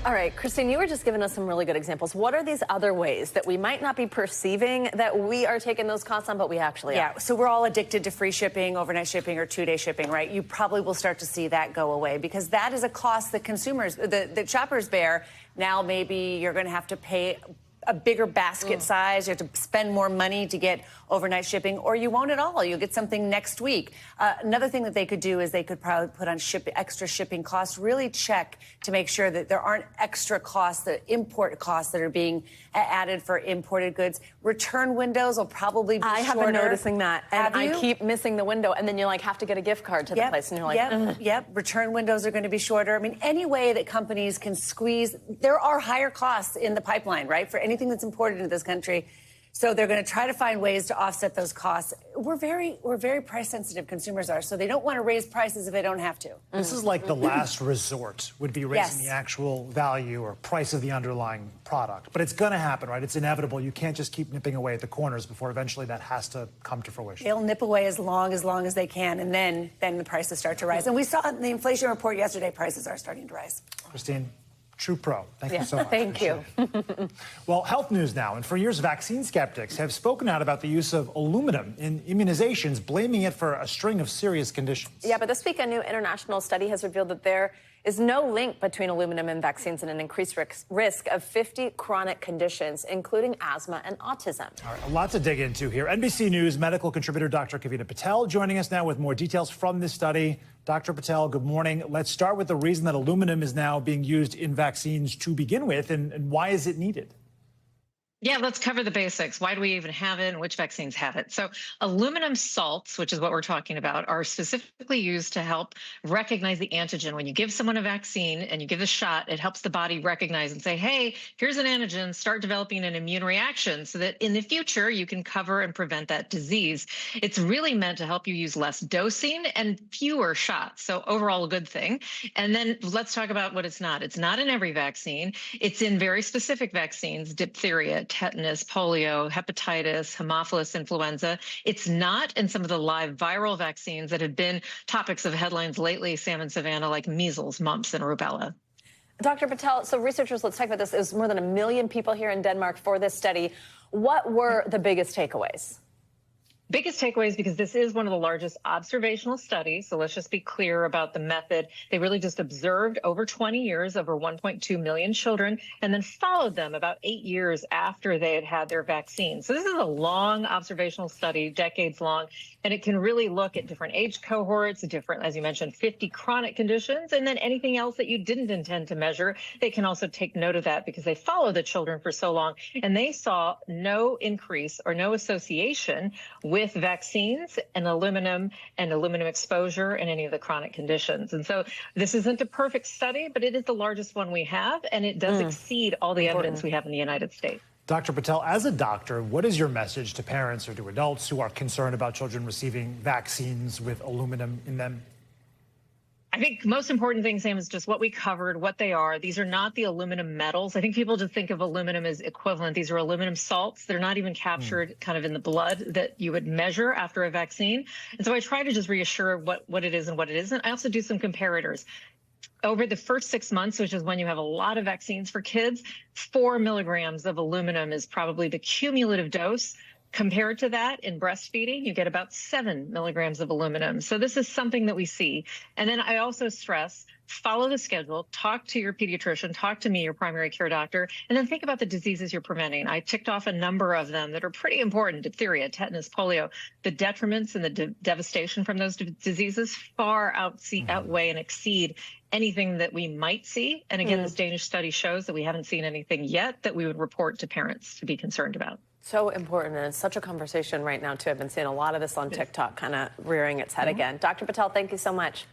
All right, Christine, you were just giving us some really good examples. What are these other ways that we might not be perceiving that we are taking those costs on, but we actually are? Yeah, so we're all addicted to free shipping, overnight shipping, or 2-day shipping, right? You probably will start to see that go away because that is a cost that consumers, the shoppers bear. Now maybe you're going to have to pay a bigger basket size. You have to spend more money to get overnight shipping, or you won't at all. You'll get something next week. Another thing that they could do is they could probably put on extra shipping costs. Really check to make sure that there aren't extra costs, the import costs that are being added for imported goods. Return windows will probably be shorter. I have been noticing that, and I you? keep missing the window, and then you have to get a gift card to the place, and you're like, Yep. Return windows are going to be shorter. I mean, any way that companies can squeeze, there are higher costs in the pipeline, right, for anything that's imported into this country. So they're going to try to find ways to offset those costs. We're very price sensitive, consumers are, so they don't want to raise prices if they don't have to. This is like the last resort, would be raising the actual value or price of the underlying product. But it's going to happen, right? It's inevitable. You can't just keep nipping away at the corners before eventually that has to come to fruition. They'll nip away as long as they can, and then the prices start to rise. And we saw in the inflation report yesterday, prices are starting to rise. Christine, true pro. Thank you so much. Thank you. Well, health news now. And for years, vaccine skeptics have spoken out about the use of aluminum in immunizations, blaming it for a string of serious conditions. Yeah, but this week, a new international study has revealed that there is no link between aluminum and vaccines and an increased risk of 50 chronic conditions, including asthma and autism. All right, a lot to dig into here. NBC News medical contributor Dr. Kavita Patel joining us now with more details from this study. Dr. Patel, good morning. Let's start with the reason that aluminum is now being used in vaccines to begin with, and why is it needed? Yeah, let's cover the basics. Why do we even have it and which vaccines have it? So aluminum salts, which is what we're talking about, are specifically used to help recognize the antigen. When you give someone a vaccine and you give a shot, it helps the body recognize and say, hey, here's an antigen, start developing an immune reaction so that in the future you can cover and prevent that disease. It's really meant to help you use less dosing and fewer shots. So overall, a good thing. And then let's talk about what it's not. It's not in every vaccine. It's in very specific vaccines, diphtheria, tetanus, polio, hepatitis, Haemophilus influenza. It's not in some of the live viral vaccines that have been topics of headlines lately, Sam and Savannah, like measles, mumps, and rubella. Dr. Patel, so researchers, let's talk about this. There's more than 1 million people here in Denmark for this study. What were the biggest takeaways? Biggest takeaways, because this is one of the largest observational studies. So let's just be clear about the method. They really just observed over 20 years, over 1.2 million children, and then followed them about 8 years after they had had their vaccine. So this is a long observational study, decades long, and it can really look at different age cohorts, different, as you mentioned, 50 chronic conditions, and then anything else that you didn't intend to measure. They can also take note of that because they follow the children for so long, and they saw no increase or no association with vaccines and aluminum exposure and any of the chronic conditions. And so this isn't a perfect study, but it is the largest one we have, and it does exceed all the evidence we have in the United States. Dr. Patel, as a doctor, what is your message to parents or to adults who are concerned about children receiving vaccines with aluminum in them? I think most important thing, Sam, is just what we covered, what they are. These are not the aluminum metals. I think people just think of aluminum as equivalent. These are aluminum salts. They're not even captured kind of in the blood that you would measure after a vaccine. And so I try to just reassure what it is and what it isn't. I also do some comparators. Over the first 6 months, which is when you have a lot of vaccines for kids, 4 milligrams of aluminum is probably the cumulative dose. Compared to that, in breastfeeding, you get about 7 milligrams of aluminum. So this is something that we see. And then I also stress, follow the schedule, talk to your pediatrician, talk to me, your primary care doctor, and then think about the diseases you're preventing. I ticked off a number of them that are pretty important: diphtheria, tetanus, polio. The detriments and the devastation from those diseases far outweigh and exceed anything that we might see. And again, this Danish study shows that we haven't seen anything yet that we would report to parents to be concerned about. So important, and it's such a conversation right now, too. I've been seeing a lot of this on TikTok kind of rearing its head again. Dr. Patel, thank you so much.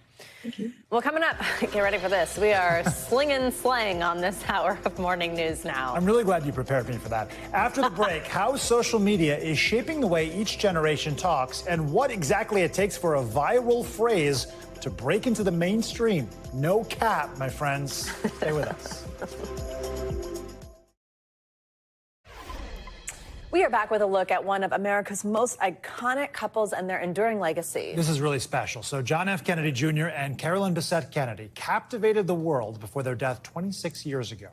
Thank you. Well, coming up, get ready for this. We are slinging slang on this hour of Morning News Now. I'm really glad you prepared me for that. After the break, how social media is shaping the way each generation talks and what exactly it takes for a viral phrase to break into the mainstream. No cap, my friends. Stay with us. We are back with a look at one of America's most iconic couples and their enduring legacy. This is really special. So John F. Kennedy Jr. and Carolyn Bessette Kennedy captivated the world before their death 26 years ago.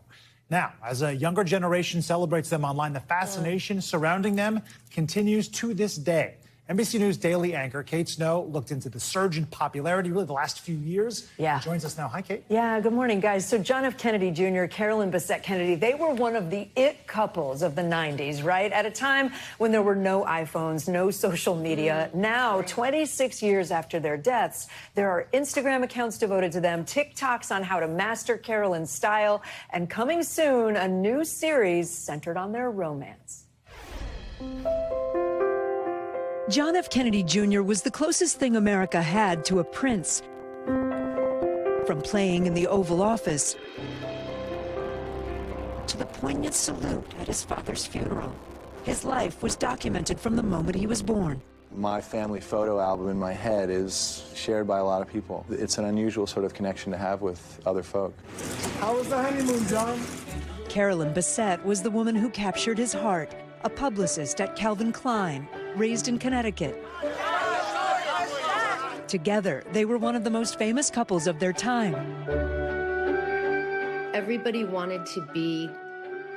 Now, as a younger generation celebrates them online, the fascination surrounding them continues to this day. NBC News daily anchor Kate Snow looked into the surge in popularity really the last few years. Yeah. She joins us now. Hi, Kate. Yeah, good morning, guys. So John F. Kennedy Jr., Carolyn Bessette Kennedy, they were one of the it couples of the 90s, right? At a time when there were no iPhones, no social media. Now, 26 years after their deaths, there are Instagram accounts devoted to them, TikToks on how to master Carolyn's style, and coming soon, a new series centered on their romance. John F. Kennedy Jr. was the closest thing America had to a prince. From playing in the Oval Office to the poignant salute at his father's funeral, his life was documented from the moment he was born. My family photo album in my head is shared by a lot of people. It's an unusual sort of connection to have with other folk. How was the honeymoon, John? Carolyn Bessette was the woman who captured his heart, a publicist at Calvin Klein, raised in Connecticut. Together, they were one of the most famous couples of their time. Everybody wanted to be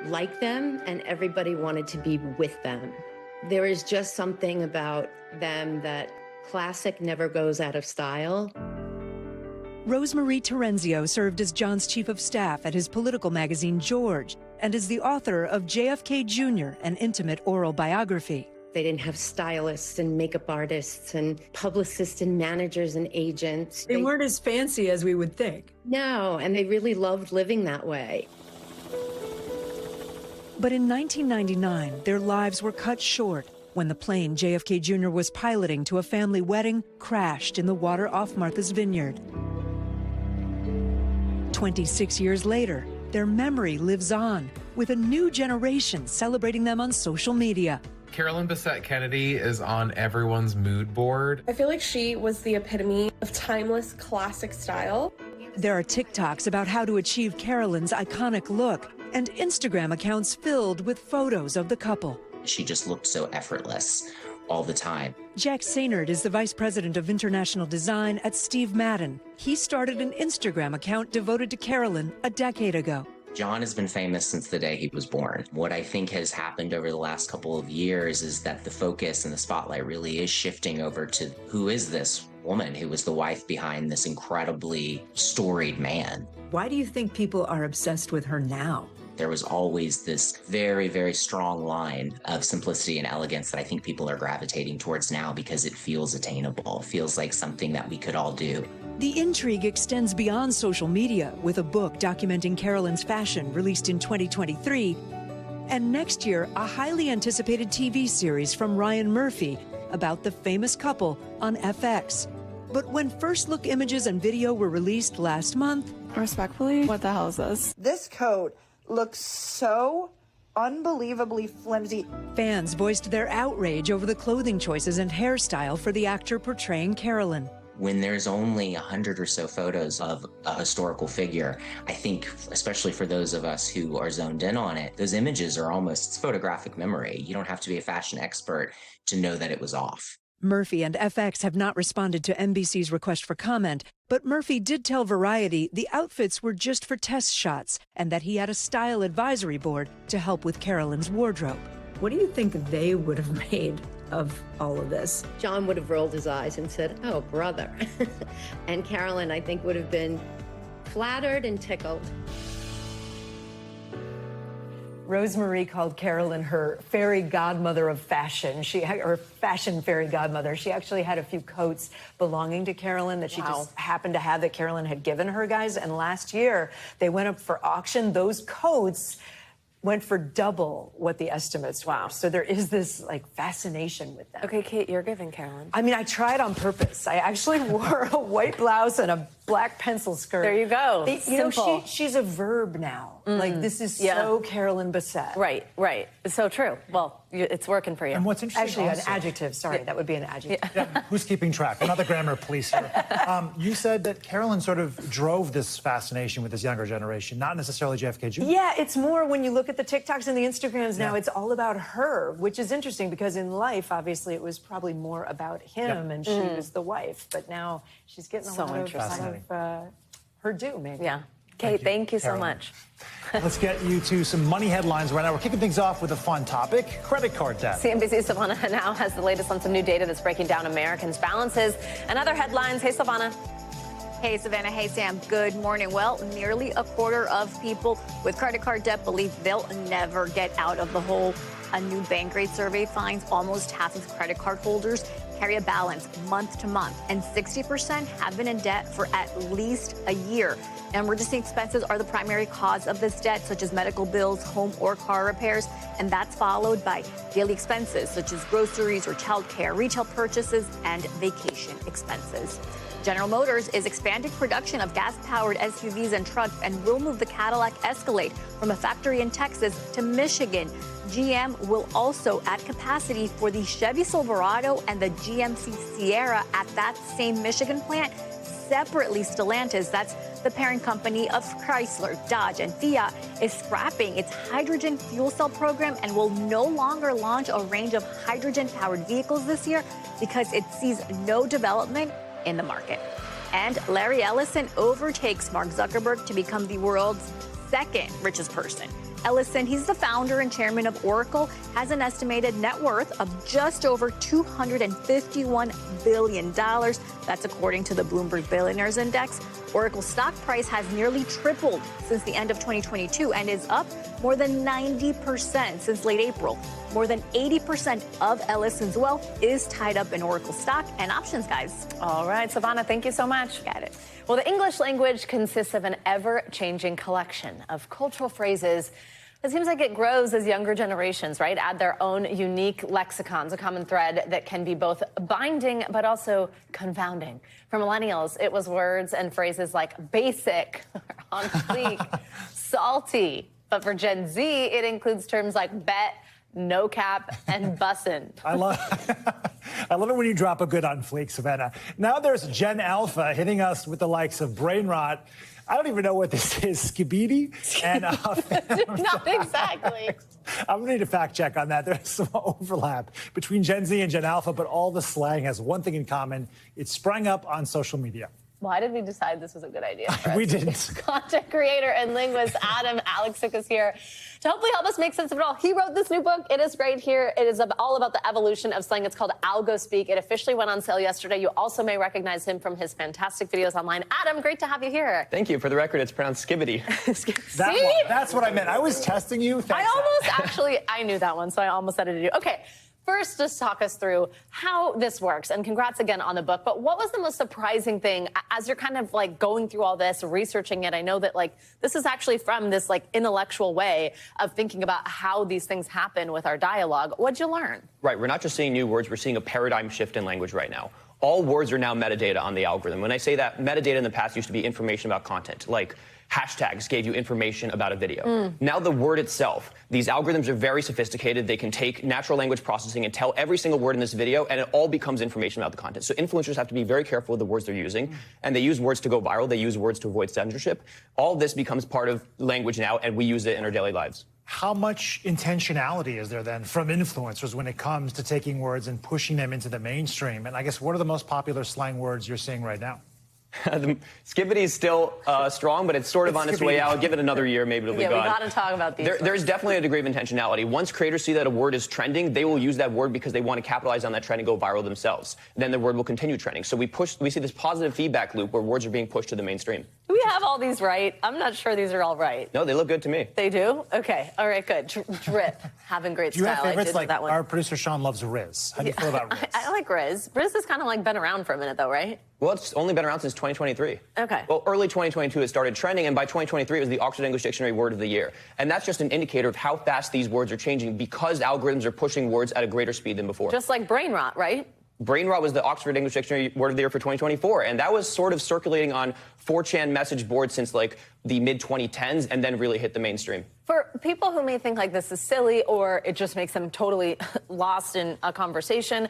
like them, and everybody wanted to be with them. There is just something about them that classic never goes out of style. Rosemarie Terenzio served as John's chief of staff at his political magazine, George, and is the author of JFK Jr., an intimate oral biography. They didn't have stylists and makeup artists and publicists and managers and agents. They weren't as fancy as we would think. No, and they really loved living that way. But in 1999, their lives were cut short when the plane JFK Jr. was piloting to a family wedding crashed in the water off Martha's Vineyard. 26 years later, their memory lives on, with a new generation celebrating them on social media. Carolyn Bessette Kennedy is on everyone's mood board. I feel like she was the epitome of timeless classic style. There are TikToks about how to achieve Carolyn's iconic look and Instagram accounts filled with photos of the couple. She just looked so effortless all the time. Jack Sainert is the vice president of international design at Steve Madden. He started an Instagram account devoted to Carolyn a decade ago. John has been famous since the day he was born. What I think has happened over the last couple of years is that the focus and the spotlight really is shifting over to who is this woman who was the wife behind this incredibly storied man. Why do you think people are obsessed with her now? There was always this very, very strong line of simplicity and elegance that I think people are gravitating towards now because it feels attainable. It feels like something that we could all do. The intrigue extends beyond social media with a book documenting Carolyn's fashion released in 2023. And next year, a highly anticipated TV series from Ryan Murphy about the famous couple on FX. But when first look images and video were released last month... Respectfully, what the hell is this? This coat looks so unbelievably flimsy. Fans voiced their outrage over the clothing choices and hairstyle for the actor portraying Carolyn. When there's only 100 or so photos of a historical figure, I think, especially for those of us who are zoned in on it, those images are almost photographic memory. You don't have to be a fashion expert to know that it was off. Murphy and FX have not responded to NBC's request for comment, but Murphy did tell Variety the outfits were just for test shots and that he had a style advisory board to help with Carolyn's wardrobe. What do you think they would have made of all of this? John would have rolled his eyes and said, "Oh, brother." And Carolyn, I think, would have been flattered and tickled. Rosemarie called Carolyn her fairy godmother of fashion. Or fashion fairy godmother. She actually had a few coats belonging to Carolyn that she just happened to have that Carolyn had given her, guys. And last year, they went up for auction. Those coats went for double what the estimates were. So there is this like fascination with them. Okay, Kate, you're giving Carolyn. I mean, I tried on purpose. I actually wore a white blouse and a black pencil skirt. There you go. You know, she's a verb now. Like, this is so Carolyn Bessette. Right, right. It's so true. Well, it's working for you. And what's interesting Actually, also, an adjective. Sorry, that would be an adjective. Yeah, who's keeping track? We're not the grammar police here. You said that Carolyn sort of drove this fascination with this younger generation, not necessarily JFK Jr. Yeah, it's more when you look at the TikToks and the Instagrams now, it's all about her, which is interesting because in life, obviously, it was probably more about him and she was the wife. But now she's getting a lot of her due, maybe. Yeah. Kate, thank you so Carolyn. much. Let's get you to some money headlines right now. We're kicking things off with a fun topic, credit card debt. CNBC's Savannah now has the latest on some new data that's breaking down Americans' balances and other headlines. Hey, Savannah. Hey, Savannah. Hey, Sam. Good morning. Well, nearly a quarter of people with credit card debt believe they'll never get out of the hole. A new Bankrate survey finds almost half of credit card holders carry a balance month to month, and 60% have been in debt for at least a year. Emergency expenses are the primary cause of this debt, such as medical bills, home or car repairs, and that's followed by daily expenses, such as groceries or childcare, retail purchases, and vacation expenses. General Motors is expanding production of gas-powered SUVs and trucks and will move the Cadillac Escalade from a factory in Texas to Michigan. GM will also add capacity for the Chevy Silverado and the GMC Sierra at that same Michigan plant. Separately, Stellantis, that's the parent company of Chrysler, Dodge, and Fiat, is scrapping its hydrogen fuel cell program and will no longer launch a range of hydrogen-powered vehicles this year because it sees no development in the market. And Larry Ellison overtakes Mark Zuckerberg to become the world's second richest person. Ellison, he's the founder and chairman of Oracle, has an estimated net worth of just over $251 billion. That's according to the Bloomberg Billionaires Index. Oracle's stock price has nearly tripled since the end of 2022 and is up more than 90% since late April. More than 80% of Ellison's wealth is tied up in Oracle stock and options, guys. All right, Savannah, thank you so much. Got it. Well, the English language consists of an ever-changing collection of cultural phrases. It seems like it grows as younger generations, right, add their own unique lexicons, a common thread that can be both binding but also confounding. For millennials, it was words and phrases like basic, on fleek, salty. But for Gen Z, it includes terms like bet, no cap, and bussin'. I love it when you drop a good on fleek, Savannah. Now there's Gen Alpha hitting us with the likes of brain rot. I don't even know what this is, skibidi? And Not exactly. I'm going to need a fact check on that. There's some overlap between Gen Z and Gen Alpha, but all the slang has one thing in common. It sprang up on social media. Why did we decide this was a good idea? We didn't. Content creator and linguist Adam Alexic is here to hopefully help us make sense of it all. He wrote this new book. It is right here. It is all about the evolution of slang. It's called Algo Speak. It officially went on sale yesterday. You also may recognize him from his fantastic videos online. Adam, great to have you here. Thank you. For the record, it's pronounced skibbity. That's what I meant. I was testing you. Thanks, I knew that one, so I almost said it to you. Okay. First, just talk us through how this works, and congrats again on the book. But what was the most surprising thing as you're kind of like going through all this, researching it? I know that like this is actually from this like intellectual way of thinking about how these things happen with our dialogue. What'd you learn? Right. We're not just seeing new words. We're seeing a paradigm shift in language right now. All words are now metadata on the algorithm. When I say that, metadata in the past used to be information about content, like hashtags gave you information about a video. Now the word itself, these algorithms are very sophisticated. They can take natural language processing and tell every single word in this video, and it all becomes information about the content. So influencers have to be very careful with the words they're using, and they use words to go viral. They use words to avoid censorship. All this becomes part of language now, and we use it in our daily lives. How much intentionality is there then from influencers when it comes to taking words and pushing them into the mainstream? And I guess what are the most popular slang words you're seeing right now? Skibbity is still strong, but it's sort of on its way out. Give it another year, maybe it'll be gone. Yeah, we got to talk about these. There's definitely a degree of intentionality. Once creators see that a word is trending, they will use that word because they want to capitalize on that trend and go viral themselves. Then the word will continue trending. So we see this positive feedback loop where words are being pushed to the mainstream. Do we have all these right? I'm not sure these are all right. No, they look good to me. They do? Okay. All right, good. Drip. Having great Do you style. have favorites? Like that one. our producer Sean loves Riz. How do you feel about Riz? I like Riz. Riz has kind of like been around for a minute though, right? Well, it's only been around since 2023. Okay. Well, early 2022 it started trending, and by 2023 it was the Oxford English Dictionary Word of the Year. And that's just an indicator of how fast these words are changing because algorithms are pushing words at a greater speed than before. Just like brain rot, right? Brain rot was the Oxford English Dictionary Word of the Year for 2024, and that was sort of circulating on 4chan message boards since like the mid-2010s and then really hit the mainstream. For people who may think like this is silly or it just makes them totally lost in a conversation,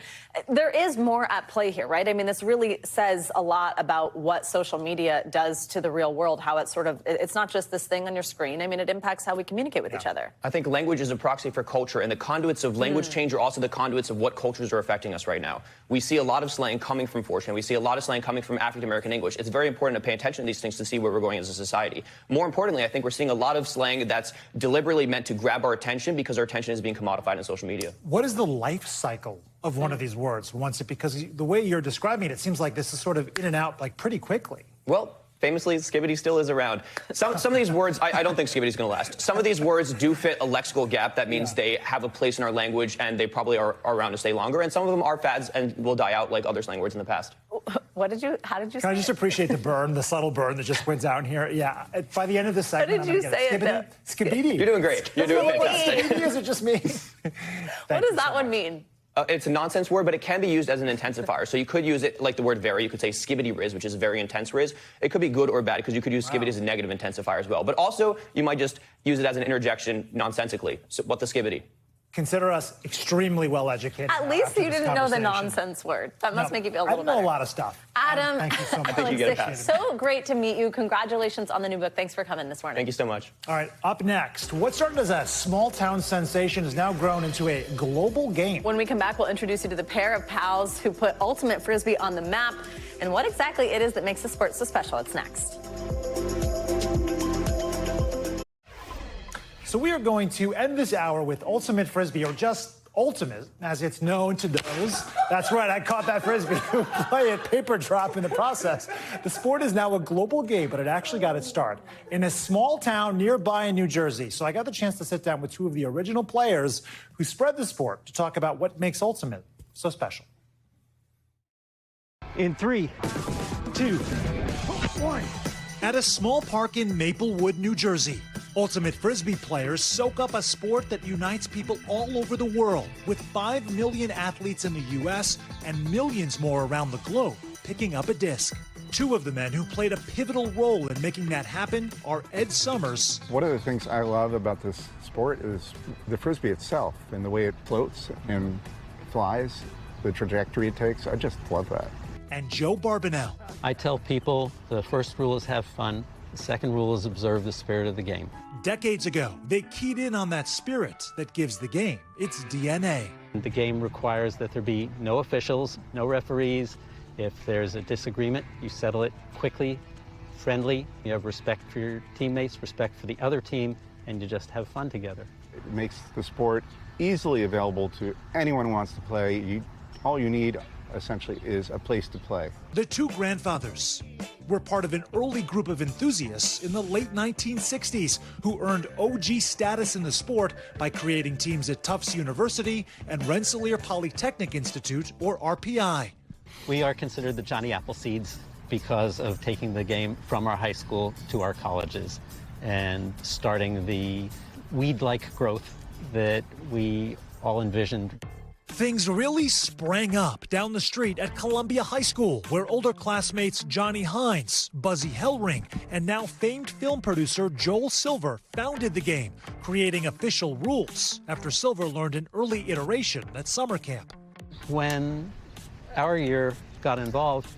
there is more at play here, right? I mean, this really says a lot about what social media does to the real world, how it's sort of, it's not just this thing on your screen. I mean, it impacts how we communicate with each other. I think language is a proxy for culture, and the conduits of language change are also the conduits of what cultures are affecting us right now. We see a lot of slang coming from 4chan. We see a lot of slang coming from African-American English. It's very important to pay attention to these things to see where we're going as a society. More importantly, I think we're seeing a lot of slang that's deliberately meant to grab our attention because our attention is being commodified in social media. What is the life cycle of one of these words because the way you're describing it, it seems like this is sort of in and out like pretty quickly. Well, famously, skibbity still is around. Some of these words, I don't think skibbity's going to last. Some of these words do fit a lexical gap. That means they have a place in our language and they probably are around to stay longer. And some of them are fads and will die out like other slang words in the past. How did you Can I just appreciate the burn, the subtle burn that just went down here? Yeah. By the end of this segment, How did you say it? Skibidi. You're doing great. You're doing fantastic. Skibidi, is it just me? What does that one mean? It's a nonsense word, but it can be used as an intensifier. So you could use it like the word very. You could say skibbity riz, which is a very intense riz. It could be good or bad because you could use skibbity as a negative intensifier as well. But also, you might just use it as an interjection nonsensically. So what the skibbity? Consider us extremely well educated. At least you didn't know the nonsense word. That must make you feel a little better. I know a lot of stuff. Adam, thank you so much. I think you get a pass. So great to meet you. Congratulations on the new book. Thanks for coming this morning. Thank you so much. All right, up next, what started as a small-town sensation has now grown into a global game. When we come back, we'll introduce you to the pair of pals who put ultimate frisbee on the map and what exactly it is that makes the sport so special. It's next. So we are going to end this hour with ultimate frisbee, or just ultimate, as it's known to those. That's right, I caught that frisbee. Who play it paper drop in the process. The sport is now a global game, but it actually got its start in a small town nearby in New Jersey. So I got the chance to sit down with two of the original players who spread the sport to talk about what makes ultimate so special. In 3, 2, 1. At a small park in Maplewood, New Jersey, ultimate frisbee players soak up a sport that unites people all over the world, with 5 million athletes in the U.S. and millions more around the globe picking up a disc. Two of the men who played a pivotal role in making that happen are Ed Summers. One of the things I love about this sport is the Frisbee itself and the way it floats and flies, the trajectory it takes. I just love that. And Joe Barbonell. I tell people the first rule is have fun. The second rule is observe the spirit of the game. Decades ago, they keyed in on that spirit that gives the game its DNA. The game requires that there be no officials, no referees. If there's a disagreement, you settle it quickly, friendly. You have respect for your teammates, respect for the other team, and you just have fun together. It makes the sport easily available to anyone who wants to play. All you need essentially is a place to play. The two grandfathers were part of an early group of enthusiasts in the late 1960s who earned OG status in the sport by creating teams at Tufts University and Rensselaer Polytechnic Institute, or RPI. We are considered the Johnny Appleseeds because of taking the game from our high school to our colleges and starting the weed-like growth that we all envisioned. Things really sprang up down the street at Columbia High School, where older classmates Johnny Hines, Buzzy Hellring, and now famed film producer Joel Silver founded the game, creating official rules after Silver learned an early iteration at summer camp. When our year got involved,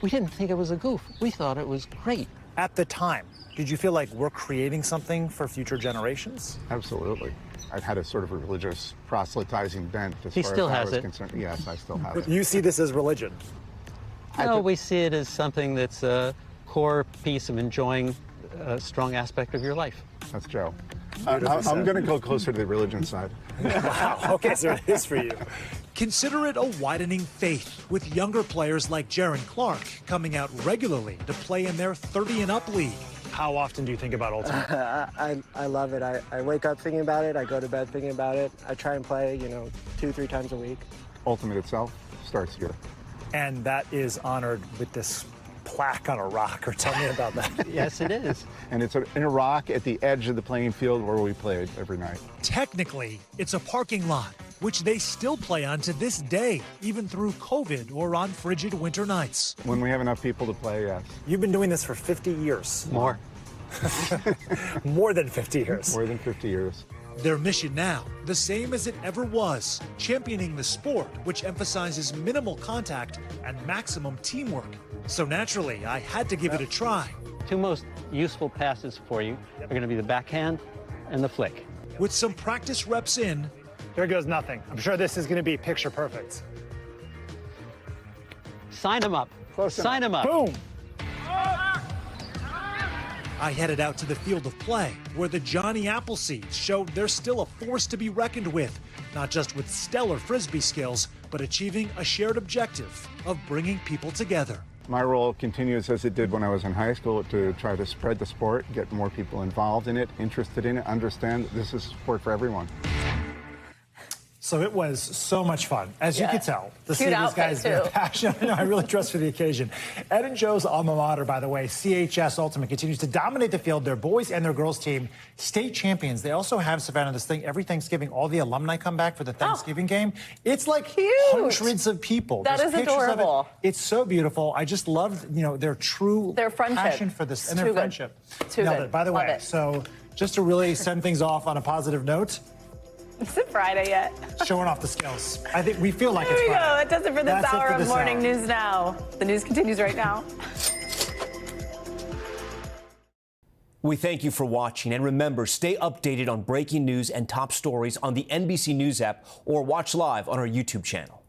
we didn't think it was a goof. We thought it was great. At the time, did you feel like we're creating something for future generations? Absolutely. I've had a sort of a religious proselytizing bent as He far still as I has was it. concerned. Yes, I still have it. You see this as religion? No, we see it as something that's a core piece of enjoying a strong aspect of your life. That's Joe. I'm going to go closer to the religion side. Wow, okay, so it is for you. Consider it a widening faith, with younger players like Jaron Clark coming out regularly to play in their 30 and up league. How often do you think about Ultimate? I love it. I wake up thinking about it. I go to bed thinking about it. I try and play, 2-3 times a week. Ultimate itself starts here. And that is honored with this plaque on a rock, or tell me about that. Yes, it is. And it's in a rock at the edge of the playing field where we played every night. Technically, it's a parking lot, which they still play on to this day, even through COVID or on frigid winter nights. When we have enough people to play, yes. You've been doing this for 50 years. More. More than 50 years. More than 50 years. Their mission now, the same as it ever was, championing the sport, which emphasizes minimal contact and maximum teamwork. So naturally, I had to give it a try. Two most useful passes for you are going to be the backhand and the flick. With some practice reps in, here goes nothing. I'm sure this is going to be picture perfect. Sign him up. Sign him up. Boom. I headed out to the field of play, where the Johnny Appleseeds showed they're still a force to be reckoned with, not just with stellar Frisbee skills, but achieving a shared objective of bringing people together. My role continues as it did when I was in high school to try to spread the sport, get more people involved in it, interested in it, understand that this is sport for everyone. So it was so much fun, as you could tell, to see these guys get passionate. I really dressed for the occasion. Ed and Joe's alma mater, by the way, CHS Ultimate, continues to dominate the field. Their boys and their girls team, state champions. They also have, Savannah, this thing every Thanksgiving, all the alumni come back for the Thanksgiving game. It's like hundreds of people. That is adorable. It's so beautiful. I just love, their friendship. Passion for this and It's their friendship. Too Now, good. by the Love way, it. so just to really send things off on a positive note, Is it Friday yet? showing off the skills. I think we feel like There it's we go. Friday. That does it for this That's it hour for of this Morning hour. News Now. The news continues right now. We thank you for watching, and remember, stay updated on breaking news and top stories on the NBC News app or watch live on our YouTube channel.